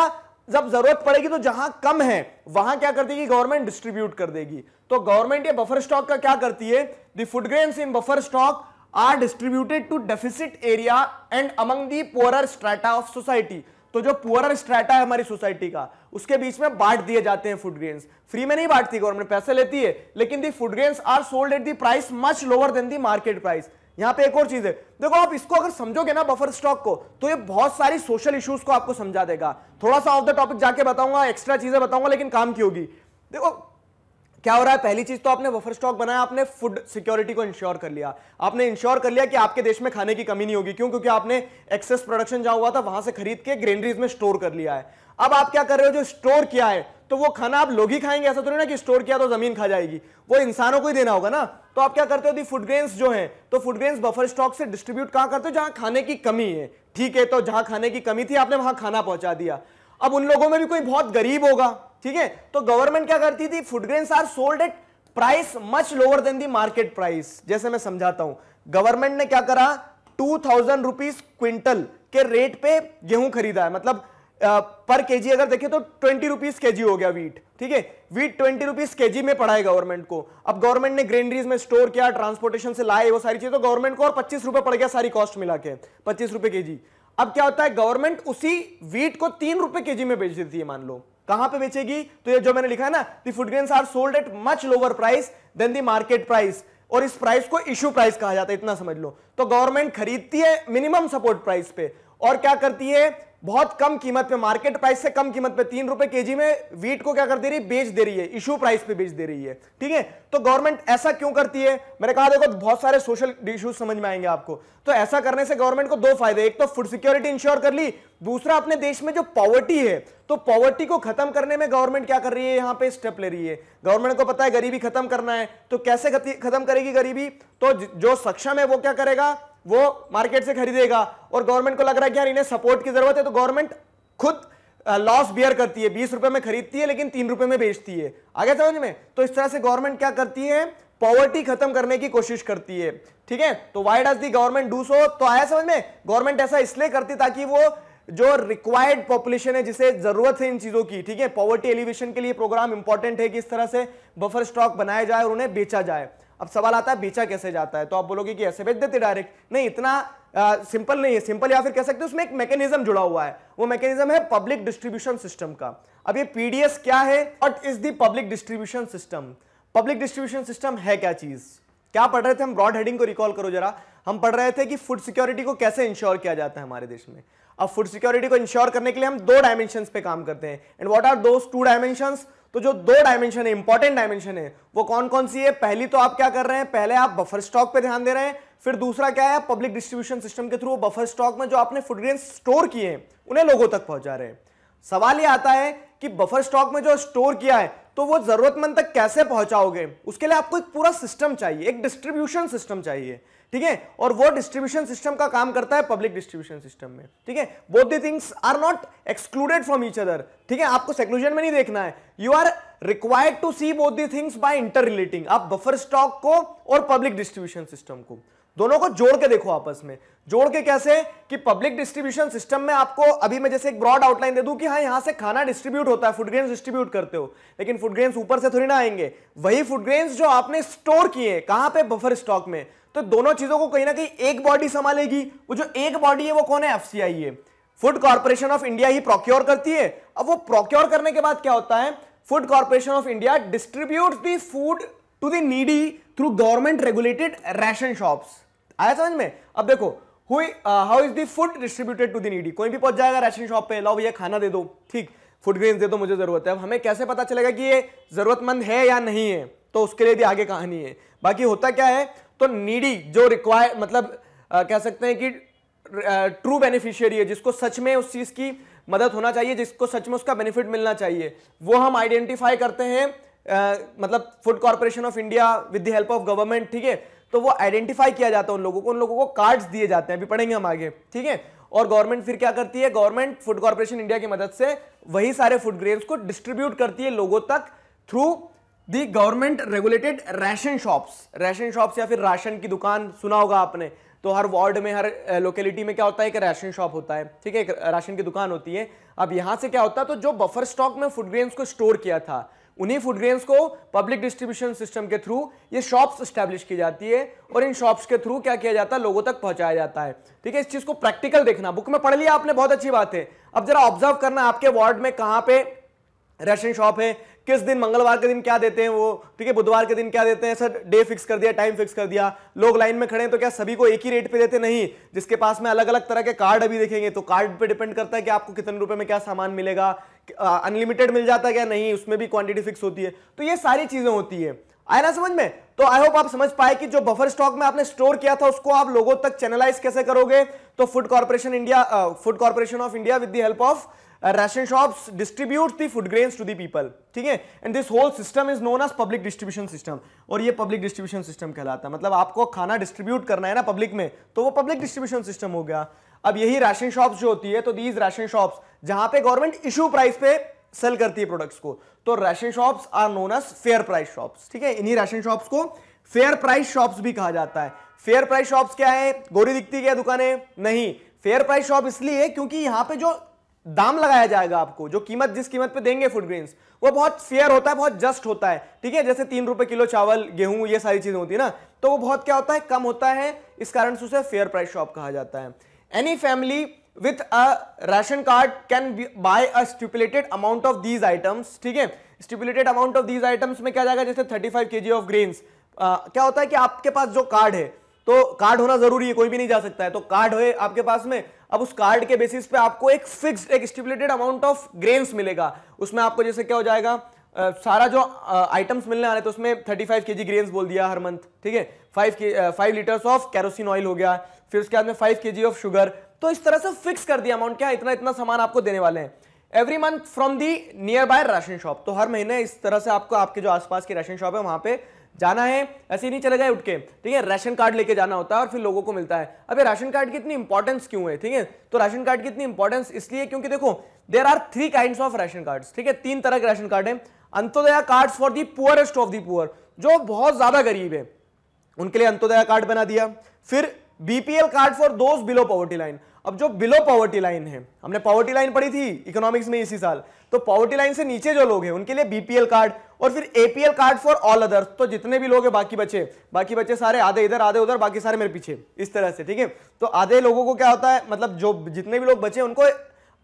जब जरूरत पड़ेगी तो जहां कम है वहां क्या कर देगी गवर्नमेंट, डिस्ट्रीब्यूट कर देगी। तो गवर्नमेंट ये बफर स्टॉक का क्या करती है, the food grains in buffer stock are distributed to deficit area and among the poorer strata of society. तो जो पुअरर स्ट्राटा है हमारी सोसाइटी का, उसके बीच में बांट दिए जाते हैं फूड ग्रेन्स। फ्री में नहीं बांटती गवर्नमेंट, पैसे लेती है, लेकिन the food grains are sold at the price much lower than the market price. यहां पे एक और चीज है, देखो आप इसको अगर समझोगे ना बफर स्टॉक को, तो ये बहुत सारी सोशल इश्यूज को आपको समझा देगा। थोड़ा सा ऑफ द टॉपिक जाके बताऊंगा, एक्स्ट्रा चीजें बताऊंगा, लेकिन काम की होगी। देखो क्या हो रहा है, पहली चीज तो आपने बफर स्टॉक बनाया, आपने फूड सिक्योरिटी को इंश्योर कर लिया, आपने इंश्योर कर लिया कि आपके देश में खाने की कमी नहीं होगी। क्यों, क्योंकि आपने एक्सेस प्रोडक्शन जहां हुआ था वहां से खरीद के ग्रेनरीज में स्टोर कर लिया है। अब आप क्या कर रहे हो, जो स्टोर किया है तो वो खाना आप लोग ही खाएंगे, ऐसा तो नहीं ना कि स्टोर किया तो जमीन खा जाएगी, वो इंसानों को ही देना होगा ना। तो आप क्या करते हो, दी फूड ग्रेन्स जो है, तो फूड ग्रेन्स बफर स्टॉक से डिस्ट्रीब्यूट कहां करते हो, जहां खाने की कमी है, ठीक है। तो जहां खाने की कमी थी आपने वहां खाना पहुंचा दिया। अब उन लोगों में भी कोई बहुत गरीब होगा, ठीक है, तो गवर्नमेंट क्या करती थी, food grains are sold at price much lower than the market price. जैसे मैं समझाता हूं, गवर्नमेंट ने क्या करा, 2000 रुपीज क्विंटल के रेट पे गेहूं खरीदा है, मतलब पर केजी अगर देखें तो 20 रुपीज केजी हो गया वीट, ठीक है, वीट 20 रुपीज केजी में पड़ा है गवर्नमेंट को। अब गवर्नमेंट ने ग्रेनरीज में स्टोर किया, ट्रांसपोर्टेशन से लाए वो सारी चीजें, तो गवर्नमेंट को और 25 रुपए पड़ गया सारी कॉस्ट मिला के, 25 रुपए केजी। अब क्या होता है, गवर्नमेंट उसी वीट को 3 रुपए केजी में बेच देती है, मान लो। कहां पे बेचेगी, तो ये जो मैंने लिखा है ना, the food grains are sold at much lower price than the market price, और इस प्राइस को इशू प्राइस कहा जाता है, इतना समझ लो। तो गवर्नमेंट खरीदती है मिनिमम सपोर्ट प्राइस पे, और क्या करती है, बहुत कम कीमत पे, मार्केट प्राइस से कम कीमत पे, 3 रुपए केजी में वीट को क्या कर दे रही है, बेच दे रही है, इशू प्राइस पे बेच दे रही है, ठीक है। तो गवर्नमेंट ऐसा क्यों करती है, मैंने कहा देखो बहुत सारे सोशल इश्यूज समझ में आएंगे आपको। तो ऐसा करने से गवर्नमेंट को दो फायदे, एक तो फूड सिक्योरिटी इंश्योर कर ली, दूसरा अपने देश में जो पॉवर्टी है, तो पॉवर्टी को खत्म करने में गवर्नमेंट क्या कर रही है, यहां पे स्टेप ले रही है। गवर्नमेंट को पता है गरीबी खत्म करना है, तो कैसे खत्म करेगी गरीबी, तो जो सक्षम है वो क्या करेगा, वो मार्केट से खरीदेगा, और गवर्नमेंट को लग रहा है कि यार इन्हें सपोर्ट की जरूरत है, तो गवर्नमेंट खुद लॉस बियर करती है, 20 रुपए में खरीदती है लेकिन 3 रुपए में बेचती है। आगे समझ में, तो इस तरह से गवर्नमेंट क्या करती है, पॉवर्टी खत्म करने की कोशिश करती है, ठीक है। तो why does the government do so, तो आया समझ में, गवर्नमेंट ऐसा इसलिए करती ताकि वो जो रिक्वायर्ड पॉपुलेशन है, जिसे जरूरत है इन चीजों की, ठीक है, पॉवर्टी एलिवेशन के लिए प्रोग्राम इंपॉर्टेंट है कि इस तरह से बफर स्टॉक बनाया जाए और उन्हें बेचा जाए। अब सवाल आता है बेचा कैसे जाता है, तो आप बोलोगे कि ऐसे बेच देते डायरेक्ट, नहीं, इतना सिंपल नहीं है। सिंपल या फिर कह सकते हैं उसमें एक मैकेनिज्म जुड़ा हुआ है, वो मैकेनिज्म है पब्लिक डिस्ट्रीब्यूशन सिस्टम का। अब ये पीडीएस क्या है, what is the public distribution system. Public distribution system है क्या चीज, क्या पढ़ रहे थे हम, ब्रॉड हेडिंग को रिकॉल करो जरा। हम पढ़ रहे थे कि फूड सिक्योरिटी को कैसे इंश्योर किया जाता है हमारे देश में। अब फूड सिक्योरिटी को इंश्योर करने के लिए हम 2 डायमेंशंस पे काम करते हैं, and what are those 2 dimensions. तो जो 2 डायमेंशन है, इंपॉर्टेंट डायमेंशन है, वो कौन कौन सी है। पहली तो आप क्या कर रहे हैं, पहले आप बफर स्टॉक पे ध्यान दे रहे हैं, फिर दूसरा क्या है, पब्लिक डिस्ट्रीब्यूशन सिस्टम के थ्रू बफर स्टॉक में जो आपने फूड ग्रेन स्टोर किए हैं उन्हें लोगों तक पहुंचा रहे हैं। सवाल ये आता है कि बफर स्टॉक में जो स्टोर किया है तो वो जरूरतमंद तक कैसे पहुंचाओगे, उसके लिए आपको एक पूरा सिस्टम चाहिए, एक डिस्ट्रीब्यूशन सिस्टम चाहिए, ठीक है। और वो डिस्ट्रीब्यूशन सिस्टम का काम करता है पब्लिक डिस्ट्रीब्यूशन सिस्टम में, ठीक है। Both the things are not excluded from each other, ठीक है। आपको सेक्लूजन में नहीं देखना है, you are required to see both the things by interrelating. आप बफर स्टॉक को और पब्लिक डिस्ट्रीब्यूशन सिस्टम को दोनों को जोड़ के देखो आपस में। जोड़ के कैसे कि पब्लिक डिस्ट्रीब्यूशन सिस्टम में आपको अभी मैं जैसे एक ब्रॉड आउटलाइन दे दूं कि हाँ यहां से खाना डिस्ट्रीब्यूट होता है, फूड ग्रेन्स डिस्ट्रीब्यूट करते हो, लेकिन फूड ग्रेन्स ऊपर से थोड़ी ना आएंगे, वही फूड ग्रेन्स जो आपने स्टोर किए कहां पे, बफर स्टॉक में। तो दोनों चीजों को कहीं ना कहीं एक बॉडी संभालेगी, वो जो एक बॉडी है वो कौन है, एफसीआई है, food corporation of India he procure करती है। अब वो प्रोक्योर करने के बाद क्या होता है, food corporation of India distributes the food to the needy through government regulated ration shops. आया समझ में। अब देखो how is the food distributed to the needy, कोई भी पहुंच जाएगा राशन शॉप पे, लाओ भैया खाना दे दो, ठीक, फूड ग्रेन्स दे दो, मुझे जरूरत है। अब हमें कैसे पता चलेगा कि ये जरूरतमंद है या नहीं है, तो उसके लिए भी आगे कहानी है। बाकी होता क्या है, तो नीडी जो रिक्वायर मतलब कह सकते हैं कि ट्रू बेनिफिशियरी है, जिसको सच में उस चीज की मदद होना चाहिए, जिसको सच में उसका बेनिफिट मिलना चाहिए, वो हम आइडेंटिफाई करते हैं मतलब food corporation of India with the help of government, ठीक है। तो वो आइडेंटिफाई किया जाता है उन लोगों को कार्ड्स दिए जाते हैं, अभी पढ़ेंगे हम आगे, ठीक है। और गवर्नमेंट फिर क्या करती है, गवर्नमेंट फूड कॉर्पोरेशन इंडिया की मदद से वही सारे फूड ग्रेन्स को डिस्ट्रीब्यूट करती है लोगों तक through the government regulated ration shops. Ration shops या फिर राशन की दुकान सुना होगा आपने, तो हर वार्ड में, हर लोकेलिटी में क्या होता है, एक राशन शॉप होता है, ठीक है, एक राशन की दुकान होती है। अब यहां से क्या होता है, तो जो बफर स्टॉक में फूड ग्रेन्स को स्टोर किया था, उन्हीं फूड ग्रेन्स को पब्लिक डिस्ट्रीब्यूशन सिस्टम के थ्रू ये शॉप्स एस्टैब्लिश की जाती है और इन शॉप्स के थ्रू क्या किया जाता है, लोगों तक पहुंचाया जाता है, ठीक है। इस चीज को प्रैक्टिकल देखना, बुक में पढ़ लिया आपने, बहुत अच्छी बात है। अब जरा ऑब्जर्व करना आपके वार्ड में कहां पे राशन शॉप है, किस दिन, मंगलवार के दिन क्या देते हैं वो, ठीक है, बुधवार के दिन क्या देते हैं, सर डे फिक्स कर दिया, टाइम फिक्स कर दिया, लोग लाइन में खड़े हैं तो क्या सभी को एक ही रेट पे देते, नहीं, जिसके पास में अलग अलग तरह के कार्ड अभी देखेंगे, तो कार्ड पे डिपेंड करता है कि आपको कितने रुपए में क्या सामान मिलेगा, अनलिमिटेड मिल जाता है क्या, नहीं, उसमें भी क्वांटिटी फिक्स होती है। तो ये सारी चीजें होती है, आया ना समझ में। तो आई होप आप समझ पाए कि जो बफर स्टॉक में आपने स्टोर किया था उसको आप लोगों तक चैनलाइज कैसे करोगे। तो food corporation of India with the help of ration shops distributes the food grains to the people, ठीक है। and this whole system is known as public distribution system, और ये public distribution system कहलाता है। मतलब आपको खाना डिस्ट्रीब्यूट करना है ना पब्लिक में, तो वो पब्लिक डिस्ट्रीब्यूशन सिस्टम हो गया। अब यही राशन शॉप्स जो होती है, तो दीज राशन शॉप्स जहां पे गवर्नमेंट इशू प्राइस पे सेल करती है प्रोडक्ट्स को, तो ration shops are known as fair price shops, ठीक है। इन्हीं राशन शॉप्स को फेयर प्राइस शॉप्स भी कहा जाता है। फेयर प्राइस शॉप्स क्या है, गोरी दिखती क्या दुकानें, नहीं, फेयर प्राइस शॉप इसलिए क्योंकि यहां पे जो दाम लगाया जाएगा आपको, जो कीमत, जिस कीमत पे देंगे फूड ग्रेन्स, वो बहुत फेयर होता है, बहुत जस्ट होता है, ठीक है। जैसे 3 रुपए किलो चावल, गेहूं, ये सारी चीजें होती है ना, तो वो बहुत क्या होता है, कम होता है, इस कारण से उसे फेयर प्राइस शॉप कहा जाता है। Any family with a ration card can buy a stipulated amount of these items, ठीक है। Stipulated amount of these items में क्या जाएगा, जैसे 35 kg ऑफ ग्रेन्स। क्या होता है कि आपके पास जो कार्ड है, तो कार्ड होना जरूरी है, कोई भी नहीं जा सकता है, तो कार्ड है आपके पास में। अब उस कार्ड के बेसिस पे आपको एक फिक्स्ड, एक स्टिपुलेटेड अमाउंट ऑफ ग्रेन्स मिलेगा। उसमें आपको जैसे क्या हो जाएगा, सारा जो आइटम्स मिलने वाले, तो उसमें 35 kg ग्रेन्स बोल दिया हर मंथ, ठीक है। 5 लीटर्स ऑफ कैरोसिन ऑयल हो गया, फिर उसके बाद में 5 kg ऑफ शुगर। तो इस तरह से फिक्स कर दिया अमाउंट, क्या इतना इतना सामान आपको देने वाले हैं every month from the near by ration shop. तो हर महीने इस तरह से आपको आपके जो आसपास की राशन शॉप है वहां पे जाना है, ऐसे ही नहीं चले जाए उठ के, ठीक है। राशन कार्ड लेके जाना होता है और फिर लोगों को मिलता है। अब ये राशन कार्ड की इतनी इंपॉर्टेंस क्यों है, ठीक है। तो राशन कार्ड की इतनी इंपॉर्टेंस इसलिए क्योंकि देखो there are 3 kinds of ration cards, ठीक है, 3 तरह के राशन कार्ड है। Antyodaya cards for the poorest of the poor, जो बहुत ज्यादा गरीब है उनके लिए अंत्योदय कार्ड बना दिया। फिर BPL card for those below poverty line. अब जो बिलो पॉवर्टी लाइन है, हमने पॉवर्टी लाइन पढ़ी थी इकोनॉमिक्स में इसी साल, तो पॉवर्टी लाइन से नीचे जो लोग हैं उनके लिए बीपीएल कार्ड, और फिर APL card for all others. तो जितने भी लोग हैं बाकी बचे सारे, आधे इधर आधे उधर, बाकी सारे मेरे पीछे, इस तरह से, ठीक है। तो आधे लोगों को क्या होता है, मतलब जो जितने भी लोग बचे उनको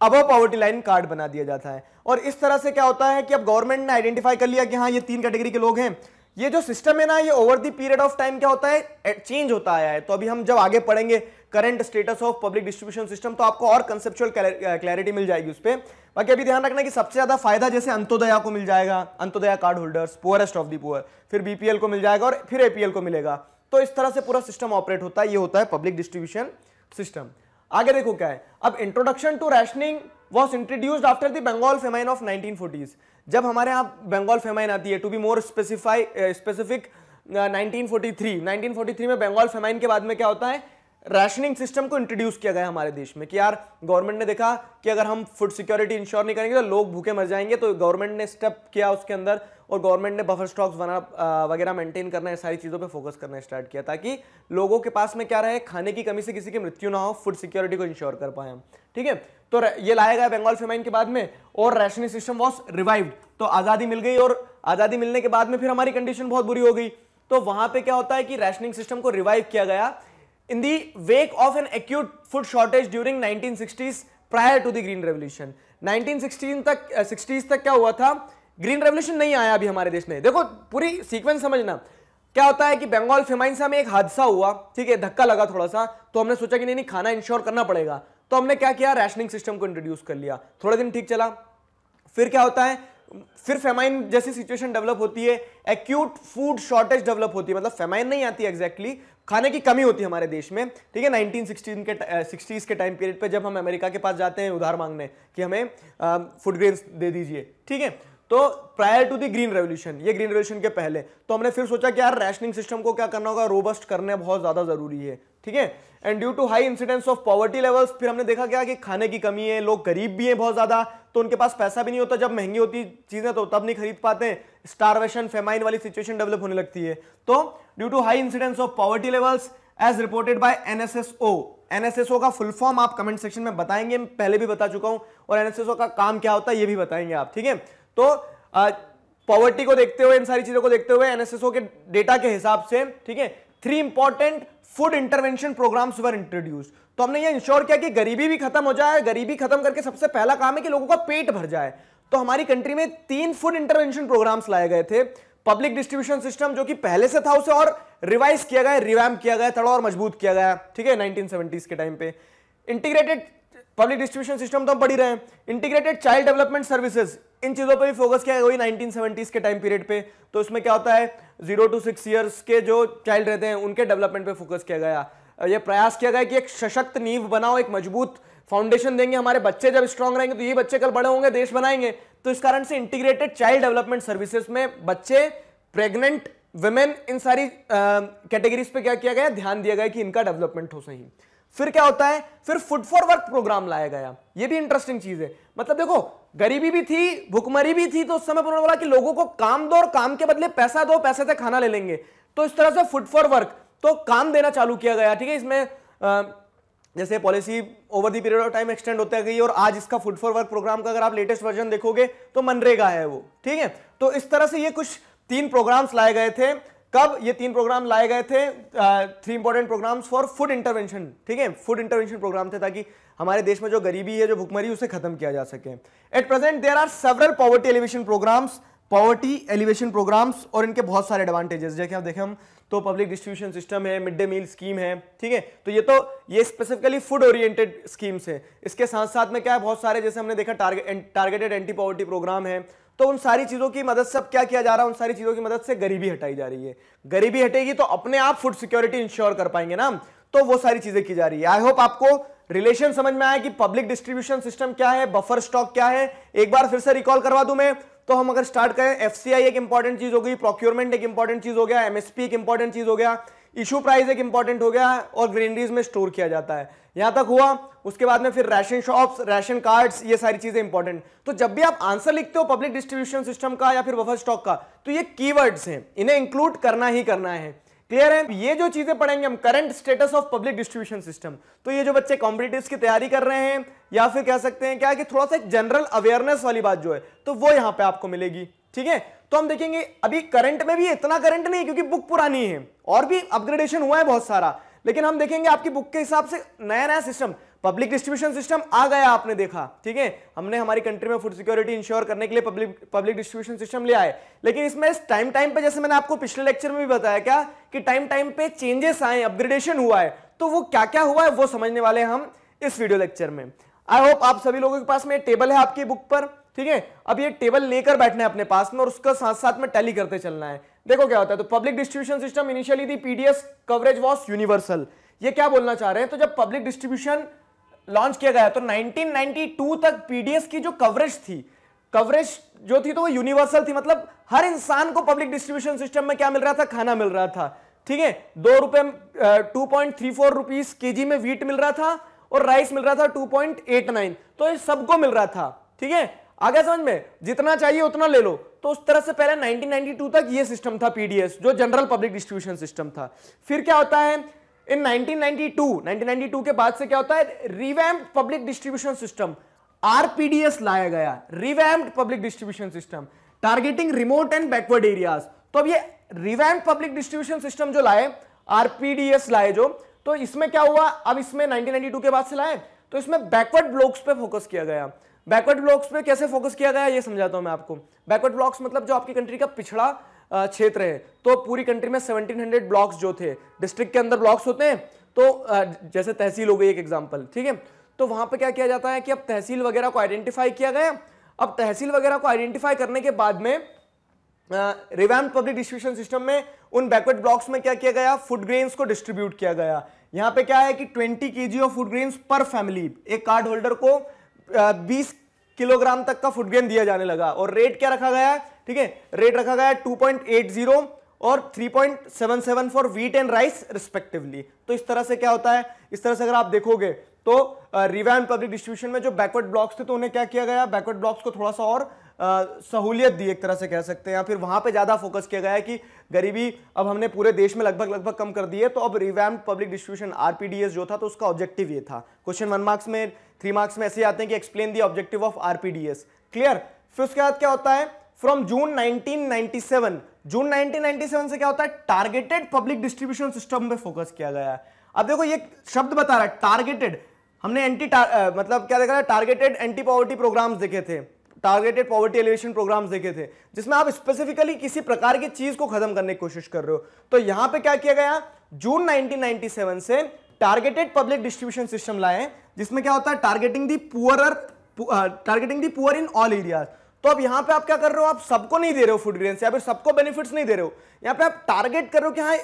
अबव पॉवर्टी लाइन कार्ड बना दिया जाता है। और इस तरह से क्या होता है कि अब गवर्नमेंट ने आइडेंटिफाई कर लिया कि हाँ ये 3 कैटेगरी के लोग हैं। ये जो सिस्टम है ना, ये over the period of time क्या होता है, चेंज होता आया है। तो अभी हम जब आगे पढ़ेंगे current status of public distribution system, तो आपको और कंसेप्चुअल क्लैरिटी मिल जाएगी उस पर। बाकी अभी ध्यान रखना कि सबसे ज्यादा फायदा जैसे अंत्योदया को मिल जाएगा, Antyodaya card holders, poorest of the poor, फिर बीपीएल को मिल जाएगा और फिर एपीएल को मिलेगा। तो इस तरह से पूरा सिस्टम ऑपरेट होता है, ये होता है पब्लिक डिस्ट्रीब्यूशन सिस्टम। आगे देखो क्या है, अब introduction to rationing was introduced after the Bengal famine of 1940s। जब हमारे यहाँ बंगाल फेमाइन आती है, टू बी मोर स्पेसिफिक 1943 में बंगाल फेमाइन के बाद में क्या होता है, राशनिंग सिस्टम को इंट्रोड्यूस किया गया हमारे देश में कि यार गवर्नमेंट ने देखा कि अगर हम फूड सिक्योरिटी इंश्योर नहीं करेंगे तो लोग भूखे मर जाएंगे, तो गवर्नमेंट ने स्टेप किया उसके अंदर और गवर्नमेंट ने बफर स्टॉक्स वगैरह मेंटेन करना, सारी चीज़ों पे फोकस करना स्टार्ट किया ताकि लोगों के पास में क्या रहे, खाने की कमी से किसी की मृत्यु ना हो, फूड सिक्योरिटी को इंश्योर कर पाए हम। ठीक है, तो ये लाया गया बंगाल फेमाइन के बाद में और राशनिंग सिस्टम वॉज रिवाइव्ड। तो आज़ादी मिल गई और आज़ादी मिलने के बाद में फिर हमारी कंडीशन बहुत बुरी हो गई। तो वहां पे क्या होता है कि राशनिंग सिस्टम को रिवाइव किया गया in the wake of an acute food shortage during 1960s prior to the green revolution. 1960s तक क्या हुआ था, ग्रीन रेवोल्यूशन नहीं आया अभी हमारे देश में। देखो पूरी सीक्वेंस समझना, क्या होता है कि बंगाल फेमाइन से हमें एक हादसा हुआ, ठीक है, धक्का लगा थोड़ा सा, तो हमने सोचा कि नहीं खाना इंश्योर करना पड़ेगा, तो हमने क्या किया, राशनिंग सिस्टम को इंट्रोड्यूस कर लिया। थोड़े दिन ठीक चला, फिर क्या होता है, फिर फेमाइन जैसी सिचुएशन डेवलप होती है, एक्यूट फूड शॉर्टेज डेवलप होती है, मतलब फेमाइन नहीं आती एग्जैक्टली, खाने की कमी होती है हमारे देश में। ठीक है, 1960s के टाइम पीरियड पे जब हम अमेरिका के पास जाते हैं उधार मांगने कि हमें फूड ग्रेन्स दे दीजिए, ठीक है, तो prior to the green revolution, ये ग्रीन रेवोल्यूशन के पहले, तो हमने फिर सोचा कि यार रैशनिंग सिस्टम को क्या करना होगा, रोबस्ट करना बहुत ज्यादा जरूरी है। ठीक है, and due to high incidence of poverty levels, फिर हमने देखा क्या कि खाने की कमी है, लोग गरीब भी हैं बहुत ज्यादा, तो उनके पास पैसा भी नहीं होता, जब महंगी होती चीजें तो तब नहीं खरीद पाते हैं, स्टारवेशन फेमाइन वाली सिचुएशन डेवलप होने लगती है। तो due to high incidence of poverty levels as reported by NSSO का फुल फॉर्म आप कमेंट सेक्शन में बताएंगे, मैं पहले भी बता चुका हूं, और एनएसएसओ का काम क्या होता है ये भी बताएंगे आप। ठीक है, तो पॉवर्टी को देखते हुए, इन सारी चीजों को देखते हुए एनएसएसओ के डेटा के हिसाब से, ठीक है, 3 important food intervention programmes were introduced. तो हमने ये इंश्योर किया कि गरीबी भी खत्म हो जाए, गरीबी खत्म करके सबसे पहला काम है कि लोगों का पेट भर जाए। तो हमारी कंट्री में 3 फूड इंटरवेंशन प्रोग्राम्स लाए गए थे। पब्लिक डिस्ट्रीब्यूशन सिस्टम जो कि पहले से था उसे और रिवाइज किया गया, रिवैम्प किया गया, थोड़ा और मजबूत किया गया। ठीक है, 1970s के टाइम पे इंटीग्रेटेड पब्लिक डिस्ट्रीब्यूशन सिस्टम तो हम पढ़ ही रहे हैं, इंटीग्रेटेड चाइल्ड डेवलपमेंट सर्विसेज, इन चीजों पे भी फोकस किया गया वही 1970s के टाइम पीरियड पे। तो इसमें क्या होता है, 0 to 6 ईयर्स के जो चाइल्ड रहते हैं उनके डेवलपमेंट पे फोकस किया गया। ये प्रयास किया गया कि एक सशक्त नींव बनाओ, एक मजबूत फाउंडेशन देंगे, हमारे बच्चे जब स्ट्रांग रहेंगे तो ये बच्चे कल बड़े होंगे, देश बनाएंगे। तो इस कारण से इंटीग्रेटेड चाइल्ड डेवलपमेंट सर्विसेज में बच्चे, प्रेग्नेंट विमेन, इन सारी कैटेगरीज पे क्या किया गया, ध्यान दिया गया कि इनका डेवलपमेंट हो सही। फिर क्या होता है, फिर फूड फॉर वर्क प्रोग्राम लाया गया। ये भी इंटरेस्टिंग चीज है, मतलब देखो गरीबी भी थी, भुखमरी भी थी, तो उस समय उन्होंने बोला कि लोगों को काम दो और काम के बदले पैसा दो, पैसे से खाना ले लेंगे। तो इस तरह से फूड फॉर वर्क, तो काम देना चालू किया गया। ठीक है, इसमें जैसे policy over the period of time extend होता गई और आज इसका फूड फॉर वर्क प्रोग्राम का अगर आप लेटेस्ट वर्जन देखोगे तो मनरेगा है वो। ठीक है, तो इस तरह से ये कुछ 3 प्रोग्राम्स लाए गए थे। कब ये 3 प्रोग्राम लाए गए थे, 3 important programmes for food intervention. ठीक है, फूड इंटरवेंशन प्रोग्राम थे ताकि हमारे देश में जो गरीबी है, जो भुखमरी, उसे खत्म किया जा सके। At present there are several poverty alleviation programmes और इनके बहुत सारे एडवांटेजेस, जैसे आप देखें हम तो पब्लिक डिस्ट्रीब्यूशन सिस्टम है, मिड डे मील स्कीम है। ठीक है, तो ये स्पेसिफिकली फूड ओरिएंटेड स्कीम्स है। इसके साथ साथ में क्या है, बहुत सारे जैसे हमने देखा टारगेटेड एंटी पॉवर्टी प्रोग्राम है। तो उन सारी चीजों की मदद से अब क्या किया जा रहा है, उन सारी चीजों की मदद से गरीबी हटाई जा रही है। गरीबी हटेगी तो अपने आप फूड सिक्योरिटी इंश्योर कर पाएंगे ना, तो वो सारी चीजें की जा रही है। आई होप आपको रिलेशन समझ में आया कि पब्लिक डिस्ट्रीब्यूशन सिस्टम क्या है, बफर स्टॉक क्या है। एक बार फिर से रिकॉल करवा दूं मैं, तो हम अगर स्टार्ट करें, एफसीआई एक इंपॉर्टेंट चीज हो गई, प्रोक्योरमेंट एक इंपॉर्टेंट चीज हो गया, एमएसपी एक इंपॉर्टेंट चीज हो गया, इशू प्राइस एक इंपॉर्टेंट हो गया और ग्रेनरीज में स्टोर किया जाता है। यहां तक हुआ, उसके बाद में फिर राशन शॉप्स, राशन कार्ड्स, ये सारी चीजें इंपॉर्टेंट। तो जब भी आप आंसर लिखते हो पब्लिक डिस्ट्रीब्यूशन सिस्टम का या फिर बफर स्टॉक का, तो ये कीवर्ड्स हैं, इन्हें इंक्लूड करना ही करना है। क्लियर है? ये जो चीजें पढ़ेंगे हम, current status of public distribution system, तो ये जो बच्चे कॉम्पिटिटिव्स की तैयारी कर रहे हैं या फिर कह सकते हैं क्या कि थोड़ा सा एक जनरल अवेयरनेस वाली बात जो है, तो वो यहां पे आपको मिलेगी। ठीक है, तो हम देखेंगे अभी करंट में भी इतना करंट नहीं क्योंकि बुक पुरानी है और भी अपग्रेडेशन हुआ है बहुत सारा, लेकिन हम देखेंगे आपकी बुक के हिसाब से नया नया सिस्टम, पब्लिक डिस्ट्रीब्यूशन सिस्टम आ गया, आपने देखा। ठीक है, हमने हमारी कंट्री में फूड सिक्योरिटी इंश्योर करने के लिए पब्लिक डिस्ट्रीब्यूशन सिस्टम ले आए, लेकिन इसमें इस टाइम पे, जैसे मैंने आपको पिछले लेक्चर में भी बताया क्या कि टाइम पे चेंजेस आए, अपग्रेडेशन हुआ है, तो वो क्या क्या हुआ है वो समझने वाले हम इस वीडियो लेक्चर में। आई होप आप सभी लोगों के पास में टेबल है आपकी बुक पर। ठीक है, अब ये टेबल लेकर बैठना है अपने पास में और उसका साथ साथ में टैली करते चलना है। देखो क्या होता है, तो public distribution system initially the PDS coverage was universal. ये क्या बोलना चाह रहे हैं, तो जब पब्लिक डिस्ट्रीब्यूशन लॉन्च किया गया तो 1992 तक पीडीएस की जो कवरेज जो थी तो वो यूनिवर्सल थी, मतलब हर इंसान को पब्लिक डिस्ट्रीब्यूशन सिस्टम में क्या मिल रहा था, खाना मिल रहा था। ठीक है, 2.34 रुपीस केजी में व्हीट मिल रहा था और राइस मिल रहा था 2.89, तो ये सबको मिल रहा था। ठीक है, आगे समझ में, जितना चाहिए उतना ले लो। तो उस तरह से पहले 1992 तक ये सिस्टम था पीडीएस, जो जनरल पब्लिक डिस्ट्रीब्यूशन सिस्टम था। फिर क्या होता है इन 1992 के बाद से क्या होता है, रिवैम्प्ड पब्लिक डिस्ट्रीब्यूशन सिस्टम आरपीडीएस लाया गया, revamped public distribution system targeting remote and backward areas. तो अब ये रिवैम्प्ड पब्लिक डिस्ट्रीब्यूशन सिस्टम जो लाए, आरपीडीएस लाए जो, तो इसमें क्या हुआ, अब इसमें 1992 के बाद से लाए तो इसमें बैकवर्ड ब्लॉक्स पे फोकस किया गया। बैकवर्ड ब्लॉक्स पे कैसे फोकस किया गया ये समझाता हूं मैं आपको। बैकवर्ड ब्लॉक्स मतलब जो आपकी कंट्री का पिछड़ा क्षेत्र है, तो पूरी कंट्री में 1700 ब्लॉक्स जो थे, डिस्ट्रिक्ट के अंदर ब्लॉक्स होते हैं, तो जैसे तहसील हो गई एक एग्जांपल। ठीक है, तो वहां पे क्या किया जाता है कि अब तहसील वगैरह को आइडेंटिफाई किया गया। अब तहसील वगैरह को आइडेंटिफाई करने के बाद में रिवैम्प्ड पब्लिक डिस्ट्रीब्यूशन सिस्टम में उन बैकवर्ड ब्लॉक्स में क्या किया गया, फूड ग्रेन्स को डिस्ट्रीब्यूट किया गया। यहां पे क्या है कि 20 केजी ऑफ फूड ग्रेन्स पर फैमिली, एक कार्ड होल्डर को 20 किलोग्राम तक का फूड ग्रेन दिया जाने लगा। और रेट क्या रखा गया है, ठीक है, रेट रखा गया है 2.80 और 3.77 for wheat and rice respectively. तो इस तरह से क्या होता है, इस तरह से अगर आप देखोगे तो रिवैम्प्ड पब्लिक डिस्ट्रीब्यूशन में जो बैकवर्ड ब्लॉक्स थे तो उन्हें क्या किया गया, बैकवर्ड ब्लॉक्स को थोड़ा सा और सहूलियत दी, एक तरह से कह सकते हैं, या फिर वहां पे ज्यादा फोकस किया गया है कि गरीबी अब हमने पूरे देश में लगभग कम कर दी है। तो अब रिवैम्प्ड पब्लिक डिस्ट्रीब्यूशन आरपीडीएस जो था तो उसका ऑब्जेक्टिव ये था। क्वेश्चन 1 मार्क्स में, 3 मार्क्स में ऐसे आते हैं कि explain the objective of RPDS. Clear. फिर उसके बाद क्या होता है, फ्रॉम जून 1997 से क्या होता है, टारगेटेड पब्लिक डिस्ट्रीब्यूशन सिस्टम पे फोकस किया गया है। अब देखो ये शब्द बता रहा है टारगेटेड, हमने मतलब क्या देखा है, टारगेटेड एंटी पॉवर्टी प्रोग्राम्स देखे थे, टारगेटेड पॉवर्टी एलिवेशन प्रोग्राम्स देखे थे, जिसमें आप स्पेसिफिकली किसी प्रकार की चीज को खत्म करने की कोशिश कर रहे हो। तो यहां पे क्या किया गया, जून 1997 से टारगेटेड पब्लिक डिस्ट्रीब्यूशन सिस्टम लाए, जिसमें क्या होता है, targeting the poor in all areas. तो अब यहां पे आप क्या कर रहे हो, आप सबको नहीं दे रहे हो फूड ग्रेन्स, या फिर सबको बेनिफिट्स नहीं दे रहे हो, यहां पे आप टारगेट कर रहे हो कि हाँ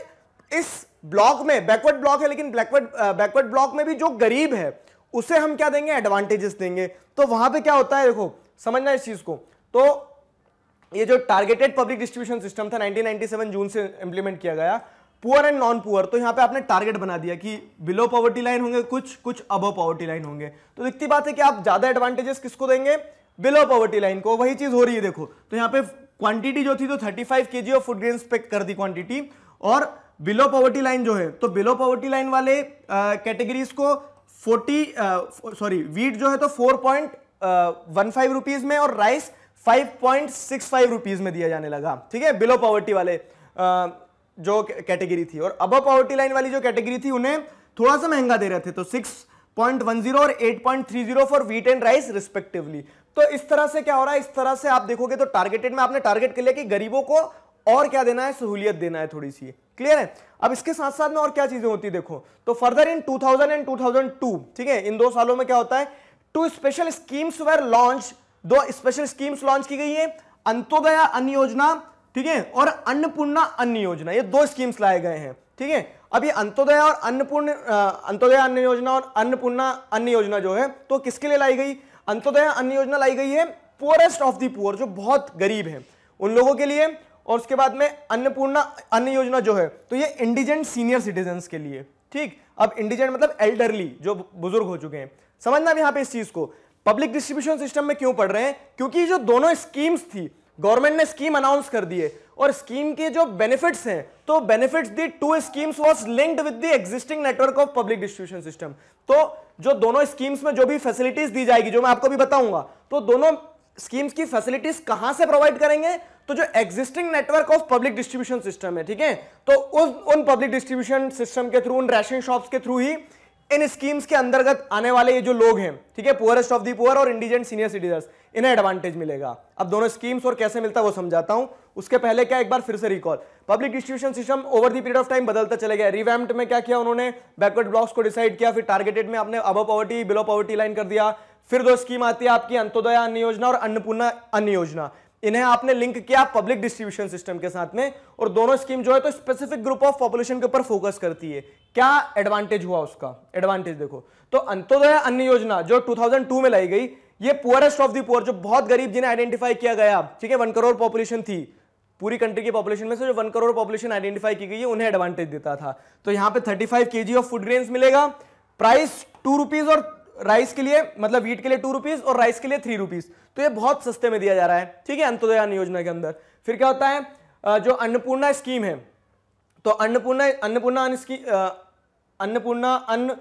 इस ब्लॉक में, बैकवर्ड ब्लॉक है लेकिन बैकवर्ड ब्लॉक में भी जो गरीब है उसे हम क्या देंगे, एडवांटेजेस देंगे। तो वहां पे क्या होता है, देखो समझना इस चीज को। तो ये जो टारगेटेड पब्लिक डिस्ट्रीब्यूशन सिस्टम था 1997 जून से इंप्लीमेंट किया गया, पुअर एंड नॉन पुअर, तो यहां पे आपने टारगेट बना दिया कि बिलो पॉवर्टी लाइन होंगे कुछ अबव पॉवर्टी लाइन होंगे। तो दिखती बात है कि आप ज्यादा एडवांटेजेस किसको देंगे, बिलो पॉवर्टी लाइन को। वही चीज हो रही है, देखो तो यहां पे क्वांटिटी जो थी तो 35 केजी ऑफ फूड ग्रेन्स पे कर दी क्वांटिटी, और बिलो पॉवर्टी लाइन जो है तो बिलो पॉवर्टी लाइन वाले कैटेगरीज को व्हीट जो है तो 4.15 रुपीज में और राइस 5.65 रुपीज में दिया जाने लगा। ठीक है, बिलो पॉवर्टी वाले जो कैटेगरी थी, और अबव पॉवर्टी लाइन वाली जो कैटेगरी थी उन्हें थोड़ा सा महंगा दे रहे थे, तो 6.10 और 8.30 for wheat and rice respectively. तो इस तरह से क्या हो रहा है, इस तरह से आप देखोगे तो टारगेटेड में आपने टारगेट कर लिया कि गरीबों को और क्या देना है, सहूलियत देना है थोड़ी सी। क्लियर है। अब इसके साथ साथ में और क्या चीजें होती है, देखो तो फर्दर इन 2000 एंड 2002, ठीक है, इन 2 सालों में क्या होता है, 2 स्पेशल स्कीम्स वर लॉन्च, 2 स्पेशल स्कीम्स लॉन्च की गई है, अंत्योदय अन्न योजना, ठीक है, और अन्नपूर्णा अन्न योजना, ये 2 स्कीम्स लाए गए हैं। ठीक है, अब ये अंत्योदय और अंत्योदय अन्न योजना और अन्नपूर्णा अन्न योजना जो है तो किसके लिए लाई गई, अंत्योदय अन्न योजना लाई गई है पुअरेस्ट ऑफ द पुअर, जो बहुत गरीब है उन लोगों के लिए, और उसके बाद में अन्नपूर्णा अन्न योजना जो है तो ये इंडिजेंट सीनियर सिटीजन्स के लिए। ठीक, अब इंडिजेंट मतलब एल्डरली, जो बुजुर्ग हो चुके हैं। समझना भी यहां पे इस चीज को, पब्लिक डिस्ट्रीब्यूशन सिस्टम में क्यों पढ़ रहे हैं, क्योंकि जो दोनों स्कीम्स थी, गवर्नमेंट ने स्कीम अनाउंस कर दी है, और स्कीम के जो बेनिफिट्स हैं तो benefits the 2 schemes was linked with the existing network of public distribution system. तो जो दोनों स्कीम्स में जो भी फैसिलिटीज दी जाएगी, जो मैं आपको भी बताऊंगा, तो दोनों स्कीम्स की फैसिलिटीज कहां से प्रोवाइड करेंगे, तो जो existing network of public distribution system है, ठीक है, तो उन पब्लिक डिस्ट्रीब्यूशन सिस्टम के थ्रू, उन राशन शॉप्स के थ्रू ही इन स्कीम्स के अंतर्गत आने वाले ये जो लोग हैं, ठीक है, पुअरेस्ट ऑफ दी पुअर और इंडिजेंट सीनियर सिटीजन्स, इन्हें एडवांटेज मिलेगा। अब दोनों स्कीम्स और कैसे मिलता है वो समझाता हूं, उसके पहले क्या एक बार फिर से recall, public distribution system over the period of time बदलता चले गया। रिवैम्प्ड में क्या किया उन्होंने, बैकवर्ड ब्लॉक्स को डिसाइड किया, फिर टारगेटेड में आपने above poverty below poverty line कर दिया, फिर 2 स्कीम आती है आपकी, अंत्योदय अन्न योजना और अन्नपूर्णा अन्न योजना। इन्हें आपने लिंक किया पब्लिक डिस्ट्रीब्यूशन सिस्टम के साथ में, और दोनों स्कीम जो है तो स्पेसिफिक ग्रुप ऑफ पॉपुलेशन के ऊपर फोकस करती है। क्या एडवांटेज हुआ उसका? एडवांटेज देखो तो अंत्योदय अन्न योजना जो 2002 में लाई गई, ये पुअरेस्ट ऑफ द पुअर, जो बहुत गरीब जिन्हें आइडेंटिफाई किया गया, ठीक है, 1 करोड़ पॉपुलेशन थी पूरी कंट्री की पॉपुलेशन में से, जो 1 करोड़ पॉपुलेशन आइडेंटिफाई की गई है उन्हें एडवांटेज देता था। तो यहां पे 35 kg ऑफ फूड ग्रेन्स मिलेगा, प्राइस 2 रुपीज, और राइस के लिए मतलब व्हीट के लिए 2 रुपीज और राइस के लिए 3 रुपीज, तो ये बहुत सस्ते में दिया जा रहा है, ठीक है, अंत्योदय अन्न योजना के अंदर। फिर क्या होता है, जो अन्नपूर्णा स्कीम है, तो अन्नपूर्णा अन्न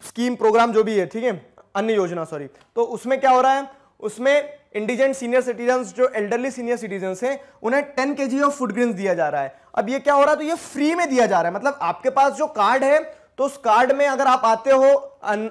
स्कीम प्रोग्राम जो भी है, ठीक है, अन्न योजना सॉरी, तो उसमें क्या हो रहा है, उसमें इंडिजेंट सीनियर सिटीजन्स, जो एल्डरली सीनियर सिटीजन्स हैं, उन्हें 10 kg ऑफ फूड ग्रेन्स दिया जा रहा है। अब ये क्या हो रहा है, तो ये फ्री में दिया जा रहा है, मतलब आपके पास जो कार्ड है, तो उस कार्ड में अगर आप आते हो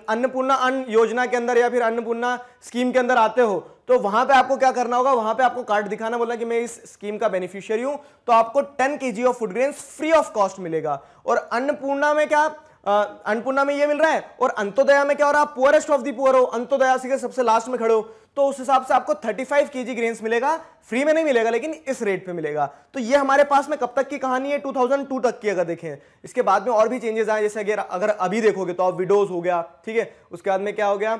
अन्नपूर्णा अन्न योजना के अंदर या फिर अन्नपूर्णा स्कीम के अंदर आते हो, तो वहां पे आपको क्या करना होगा, वहां पे आपको कार्ड दिखाना, बोला कि मैं इस स्कीम का बेनिफिशियरी हूं, तो आपको 10 kg of food grains free of cost मिलेगा। और अन्नपूर्णा में क्या, अन्नपूर्णा में ये मिल रहा है, और अंत्योदया में क्या हो रहा है, पुअरेस्ट ऑफ द पुअर हो, अंत्योदया से सबसे लास्ट में खड़े हो, तो उस हिसाब से आपको 35 kg ग्रेन्स मिलेगा, फ्री में नहीं मिलेगा लेकिन इस रेट पे मिलेगा। तो ये हमारे पास में कब तक की कहानी है, 2002 तक की अगर देखें। इसके बाद में और भी चेंजेस आए, जैसे अगर अभी देखोगे तो आप विडोज हो गया, ठीक है, उसके बाद में क्या हो गया,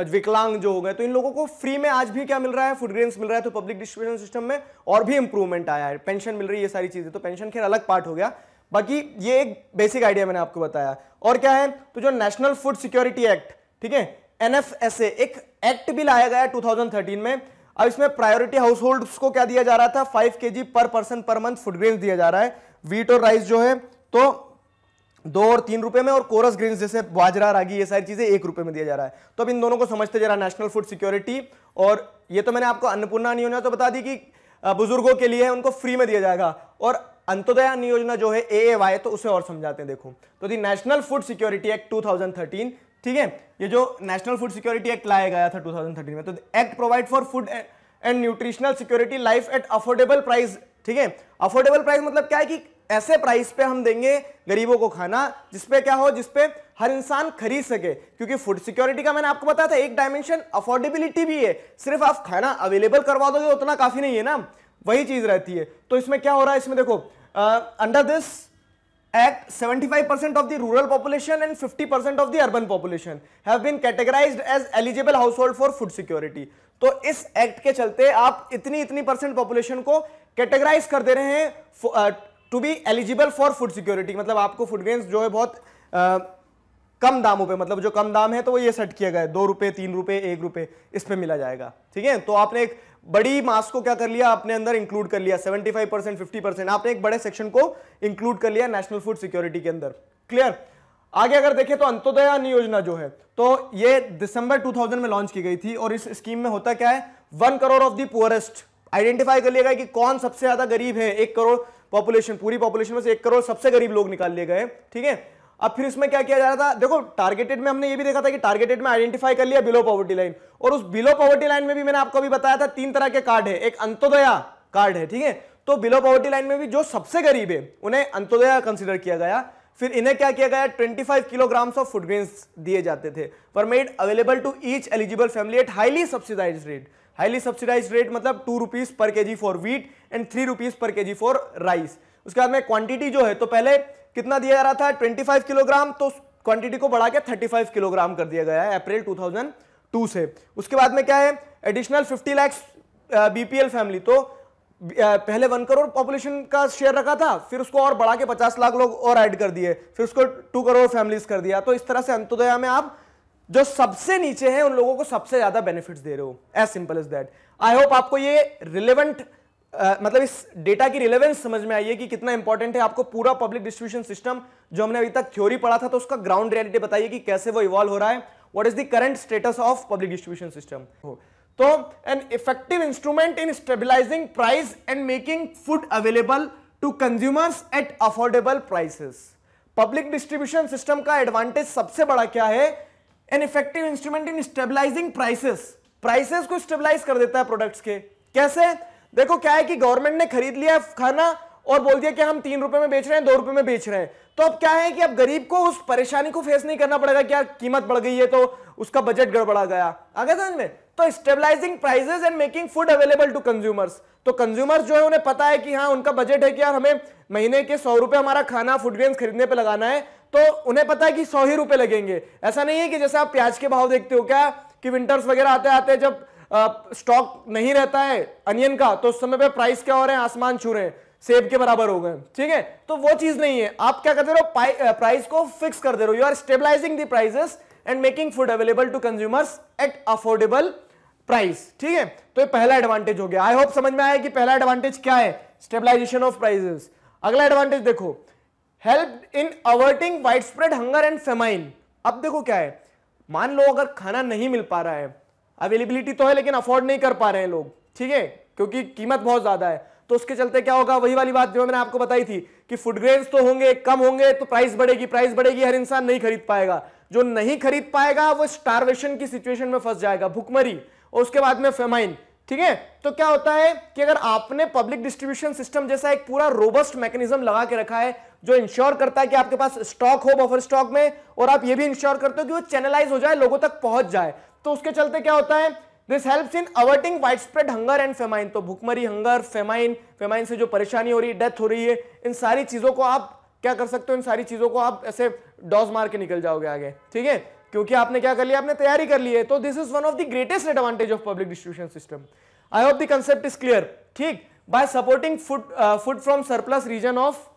विकलांग जो हो गए, तो इन लोगों को फ्री में आज भी क्या मिल रहा है, फूड ग्रेन्स मिल रहा है। तो पब्लिक डिस्ट्रीब्यूशन सिस्टम में और भी इंप्रूवमेंट आया है, पेंशन मिल रही है, ये सारी चीजें, तो पेंशन खैर अलग पार्ट हो गया, बाकी ये एक बेसिक आइडिया मैंने आपको बताया। और क्या है, तो जो नेशनल फूड सिक्योरिटी एक्ट, ठीक है, NFSA, एक एक्ट भी लाया गया 2013 में। अब इसमें प्रायोरिटी हाउस होल्ड्स को क्या दिया जा रहा था, 5 kg पर person per month food grains दिया जा रहा है। व्हीट और राइस जो है तो 2 और 3 रुपए में, और कोरस ग्रेन्स जैसे बाजरा, रागी, ये सारी चीजें 1 रुपए में दिया जा रहा है। तो अब इन दोनों को समझते जरा, नेशनल फूड सिक्योरिटी, और ये तो मैंने आपको अन्नपूर्णा अन्न योजना तो बता दी कि बुजुर्गों के लिए है, उनको फ्री में दिया जाएगा, और अंत्योदय अन्न योजना जो है AAY, तो उसे और समझाते हैं। देखो तो दी नेशनल फूड सिक्योरिटी एक्ट 2013, ठीक है, ये जो नेशनल फूड सिक्योरिटी एक्ट लाया गया था 2013 में, तो act provide for food and nutritional security life at affordable price, ठीक है। अफोर्डेबल प्राइस मतलब क्या है कि ऐसे प्राइस पे हम देंगे गरीबों को खाना जिसपे क्या हो, जिसपे हर इंसान खरीद सके, क्योंकि फूड सिक्योरिटी का मैंने आपको बताया था एक डायमेंशन अफोर्डेबिलिटी भी है, सिर्फ आप खाना अवेलेबल करवा दोगे उतना काफी नहीं है ना, वही चीज रहती है। तो इसमें क्या हो रहा है, इसमें देखो under this act 75% of the rural population and 50% of the urban population have been categorized as eligible household for food security। तो इस एक्ट के चलते आप इतनी परसेंट पॉपुलेशन को कैटेगराइज कर दे रहे हैं to be eligible for food security, मतलब आपको फूड ग्रेन्स जो है बहुत कम दामों पे, मतलब जो कम दाम है तो वो ये सेट किया गया है, 2 रुपए, 3 रुपए, 1 रुपए, इस पे मिला जाएगा, ठीक है। तो आपने एक बड़ी मास को क्या कर लिया, अपने अंदर इंक्लूड कर लिया, 75%, 50%, आपने एक बड़े सेक्शन को इंक्लूड कर लिया नेशनल फूड सिक्योरिटी के अंदर। क्लियर। आगे अगर देखें तो अंत्योदय अन्न योजना जो है, तो ये दिसंबर 2000 में लॉन्च की गई थी, और इस स्कीम में होता क्या है, 1 crore of the poorest identify कर लिया गया कि कौन सबसे ज्यादा गरीब है, 1 करोड़ पॉपुलेशन, पूरी पॉपुलेशन में से 1 करोड़ सबसे गरीब लोग निकाल लिए गए, ठीक है। अब फिर इसमें क्या किया जा रहा था, देखो टारगेटेड में हमने ये भी देखा था कि टारगेटेड में आइडेंटिफाई कर लिया बिलो पॉवर्टी लाइन, और उस बिलो पॉवर्टी लाइन में भी मैंने आपको अभी बताया था 3 तरह के कार्ड है, एक अंत्योदय कार्ड है, ठीक है। तो बिलो पॉवर्टी लाइन में भी जो सबसे गरीब है उन्हें अंत्योदय कंसिडर किया गया। फिर इन्हें क्या किया गया, 25 किलोग्राम्स ऑफ फूड ग्रेन्स दिए जाते थे, were made available to each eligible family at highly subsidised rate. Highly subsidised rate मतलब 2 rupees per kg for wheat and 3 rupees per kg for rice. उसके बाद में क्वांटिटी जो है, तो पहले कितना दिया जा रहा था, 25 किलोग्राम, तो क्वांटिटी को बढ़ा के 35 किलोग्राम कर दिया गया है अप्रैल 2002 से। उसके बाद में क्या है, एडिशनल 50 लाख बीपीएल फैमिली, तो पहले 1 करोड़ पॉपुलेशन का शेयर रखा था, फिर उसको और बढ़ा के 50 लाख लोग और ऐड कर दिए, फिर उसको 2 करोड़ फैमिलीज कर दिया। तो इस तरह से अंत्योदय में आप जो सबसे नीचे हैं उन लोगों को सबसे ज्यादा बेनिफिट्स दे रहे हो, as simple as that. I hope आपको ये रिलेवेंट मतलब इस डेटा की रिलेवेंस समझ में आई है कि कितना इंपॉर्टेंट है। आपको पूरा पब्लिक डिस्ट्रीब्यूशन सिस्टम जो हमने अभी तक थ्योरी पढ़ा था, तो उसका ग्राउंड रियलिटी बताइए कि कैसे वो इवॉल्व हो रहा है, what is the current status of public distribution system. तो an effective instrument in stabilising price and making food available to consumers at affordable prices. Public distribution system का एडवांटेज सबसे बड़ा क्या है, an effective instrument in stabilising prices, prices को stabilise कर देता है प्रोडक्ट्स के। कैसे, देखो क्या है कि गवर्नमेंट ने खरीद लिया खाना और बोल दिया कि हम 3 रुपए में बेच रहे हैं, 2 रुपए में बेच रहे हैं, तो अब क्या है कि अब गरीब को उस परेशानी को फेस नहीं करना पड़ेगा कि यार कीमत बढ़ गई है तो उसका बजट गड़बड़ा गया। आगे समझ में? तो stabilising prices and making food available to consumers, तो कंज्यूमर्स जो है उन्हें पता है कि हाँ उनका बजट है कि यार हमें महीने के 100 रुपए हमारा खाना फूड ग्रेन्स खरीदने पे लगाना है, तो उन्हें पता है कि 100 ही रुपए लगेंगे। ऐसा नहीं है कि जैसे आप प्याज के भाव देखते हो क्या कि विंटर्स वगैरह आते आते जब स्टॉक नहीं रहता है अनियन का तो उस समय पे प्राइस क्या हो रहे हैं, आसमान छू रहे हैं, सेब के बराबर हो गए, ठीक है। तो वो चीज नहीं है, आप क्या करते रहो, प्राइस को फिक्स कर दे रहे हो, you are stabilising the prices and making food available to consumers at affordable price, ठीक है। तो ये पहला एडवांटेज हो गया। आई होप समझ में आया कि पहला एडवांटेज क्या है, स्टेबलाइजेशन ऑफ प्राइसेस। अगला एडवांटेज देखो, help in averting widespread hunger and famine. अब देखो क्या है, मान लो अगर खाना नहीं मिल पा रहा है, अवेलेबिलिटी तो है लेकिन अफोर्ड नहीं कर पा रहे हैं लोग, ठीक है, क्योंकि कीमत बहुत ज्यादा है, तो उसके चलते क्या होगा, वही वाली बात जो मैंने आपको बताई थी कि फूड ग्रेन्स तो होंगे, कम होंगे तो प्राइस बढ़ेगी, हर इंसान नहीं खरीद पाएगा, जो नहीं खरीद पाएगा वो स्टारवेशन की सिचुएशन में फंस जाएगा, भुखमरी, और उसके बाद में फेमाइन, ठीक है। तो क्या होता है कि अगर आपने पब्लिक डिस्ट्रीब्यूशन सिस्टम जैसा एक पूरा रोबस्ट मैकेनिज्म लगा के रखा है जो इंश्योर करता है कि आपके पास स्टॉक हो बफर स्टॉक में, और आप ये भी इंश्योर करते हो कि वो चैनलाइज हो जाए, लोगों तक पहुंच जाए, तो उसके चलते क्या होता है, this helps in averting widespread hunger and famine. तो भुखमरी, हंगर, फेमाइन से जो परेशानी हो रही है, डेथ हो रही है, इन सारी चीजों को आप क्या कर सकते हो, इन सारी चीजों को आप ऐसे डॉज मार के निकल जाओगे आगे, ठीक है, क्योंकि आपने क्या कर लिया, आपने तैयारी कर ली है। तो this is one of the greatest advantage of public distribution system. I hope the concept is clear, ठीक। By supporting food from surplus region of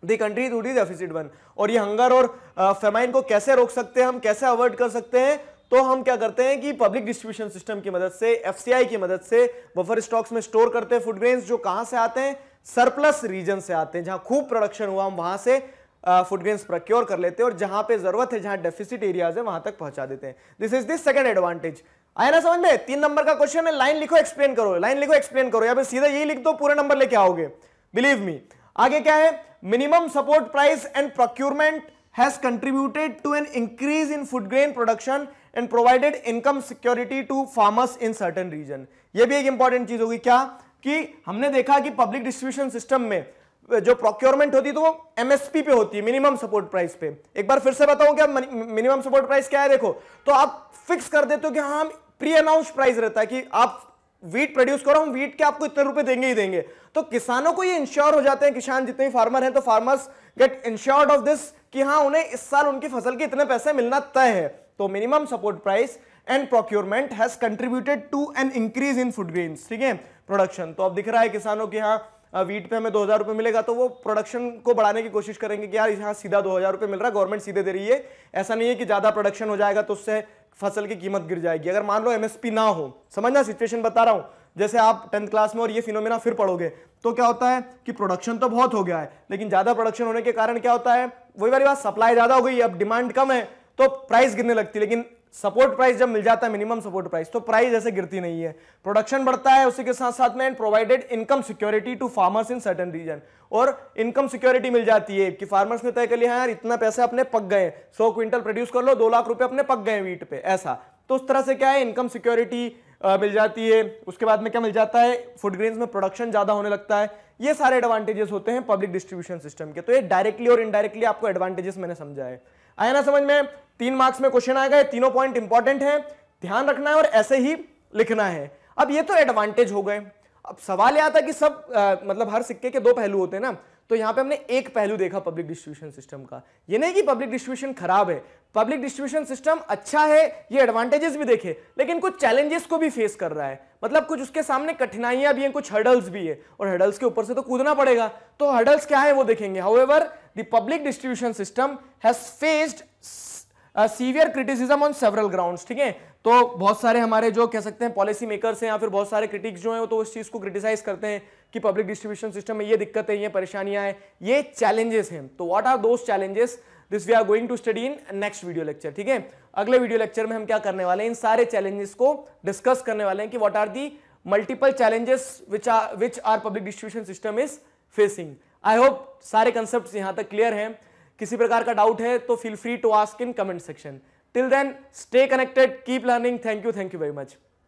the country to the deficit one. और ये हंगर और famine को कैसे रोक सकते हैं हम, कैसे अवॉइड कर सकते हैं, तो हम क्या करते हैं कि पब्लिक डिस्ट्रीब्यूशन सिस्टम की मदद से, एफसीआई की मदद से बफर स्टॉक्स में स्टोर करते हैं फूड ग्रेन्स, जो कहां से आते हैं, सरप्लस रीजन से आते हैं, जहां खूब प्रोडक्शन हुआ हम वहां से फूड ग्रेन्स प्रोक्योर कर लेते हैं, और जहां पे जरूरत है, जहां डेफिसिट एरियाज है, वहां तक पहुंचा देते हैं। This is this second advantage. आया ना समझ में? 3 नंबर का क्वेश्चन है, लाइन लिखो एक्सप्लेन करो, लाइन लिखो एक्सप्लेन करो, या फिर सीधा यही लिख दो, पूरे नंबर लेके आओगे, बिलीव मी। आगे क्या है, minimum support price and procurement has contributed to an increase in food grain production and provided income security to farmers in certain region। ये भी एक इंपॉर्टेंट चीज होगी क्या, कि हमने देखा कि पब्लिक डिस्ट्रीब्यूशन सिस्टम में जो प्रोक्योरमेंट होती है तो वो एमएसपी पे होती है, मिनिमम सपोर्ट प्राइस पे। एक बार फिर से बताऊं क्या मिनिमम सपोर्ट प्राइस क्या है, देखो तो आप फिक्स कर देते हो कि हाँ प्री अनाउंस प्राइस रहता है कि आप वीट प्रोड्यूस करो, हम वीट के आपको इतने रुपए देंगे ही देंगे, तो किसानों को ये इंश्योर हो जाते हैं, किसान जितने भी फार्मर हैं तो farmers get insured of this कि हाँ उन्हें इस साल उनकी फसल के इतने पैसे मिलना तय है। तो minimum support price and procurement has contributed to an increase in food grains, ठीक है, प्रोडक्शन। तो अब दिख रहा है किसानों के यहाँ वीट पे हमें 2000 रुपए मिलेगा, तो वो प्रोडक्शन को बढ़ाने की कोशिश करेंगे कि यार यहाँ सीधा 2000 रुपए मिल रहा है, गवर्नमेंट सीधे दे रही है। ऐसा नहीं है कि ज्यादा प्रोडक्शन हो जाएगा तो उससे फसल की कीमत गिर जाएगी। अगर मान लो एमएसपी ना हो, समझना सिचुएशन बता रहा हूं, जैसे आप 10th क्लास में और ये फिनोमेना फिर पढ़ोगे तो क्या होता है कि प्रोडक्शन तो बहुत हो गया है, लेकिन ज्यादा प्रोडक्शन होने के कारण क्या होता है, वही वाली बात, सप्लाई ज्यादा हो गई, अब डिमांड कम है तो प्राइस गिरने लगती है, लेकिन सपोर्ट प्राइस जब मिल जाता है, मिनिमम सपोर्ट प्राइस, तो प्राइस ऐसे गिरती नहीं है, प्रोडक्शन बढ़ता है, उसी के साथ साथ में and provided income security to farmers in certain region. और इनकम सिक्योरिटी मिल जाती है कि फार्मर्स ने तय कर लिया यार इतना पैसे अपने पक गए, 100 क्विंटल प्रोड्यूस कर लो, 2 लाख रुपए अपने पक गए वीट पे, ऐसा। तो उस तरह से क्या है, इनकम सिक्योरिटी मिल जाती है। उसके बाद में क्या मिल जाता है, फूड ग्रेन्स में प्रोडक्शन ज्यादा होने लगता है। ये सारे एडवांटेजेस होते हैं पब्लिक डिस्ट्रीब्यूशन सिस्टम के। तो ये डायरेक्टली और इनडायरेक्टली आपको एडवांटेजेस मैंने समझा है। आया ना समझ में? 3 मार्क्स में क्वेश्चन आएगा, तीनों पॉइंट इंपॉर्टेंट है, ध्यान रखना है और ऐसे ही लिखना है। अब ये तो एडवांटेज हो गए। अब सवाल यह आता है कि सब मतलब हर सिक्के के 2 पहलू होते हैं ना, तो यहां पे हमने एक पहलू देखा पब्लिक डिस्ट्रीब्यूशन सिस्टम का। ये नहीं कि पब्लिक डिस्ट्रीब्यूशन खराब है, पब्लिक डिस्ट्रीब्यूशन सिस्टम अच्छा है, ये एडवांटेजेस भी देखे, लेकिन कुछ चैलेंजेस को भी फेस कर रहा है, मतलब कुछ उसके सामने कठिनाइयां भी हैं, कुछ हर्डल्स भी है, और हर्डल्स के ऊपर से तो कूदना पड़ेगा। तो हर्डल्स क्या है वो देखेंगे। However the public distribution system has faced severe criticism on several grounds, ठीक है। तो बहुत सारे हमारे जो कह सकते हैं पॉलिसी मेकर्स हैं या फिर बहुत सारे क्रिटिक्स जो हैं वो तो इस चीज को क्रिटिसाइज करते हैं कि पब्लिक डिस्ट्रीब्यूशन सिस्टम में ये दिक्कत है, ये परेशानियां हैं, ये चैलेंजेस हैं। तो what are those challenges, this we are going to study in next video lecture, ठीक है। अगले वीडियो लेक्चर में हम क्या करने वाले हैं, इन सारे चैलेंजेस को डिस्कस करने वाले हैं कि what are the multiple challenges which are public distribution system is facing. I hope सारे कंसेप्ट यहां तक क्लियर हैं। किसी प्रकार का डाउट है तो feel free to ask in comment section. Till then stay connected, keep learning. Thank you very much.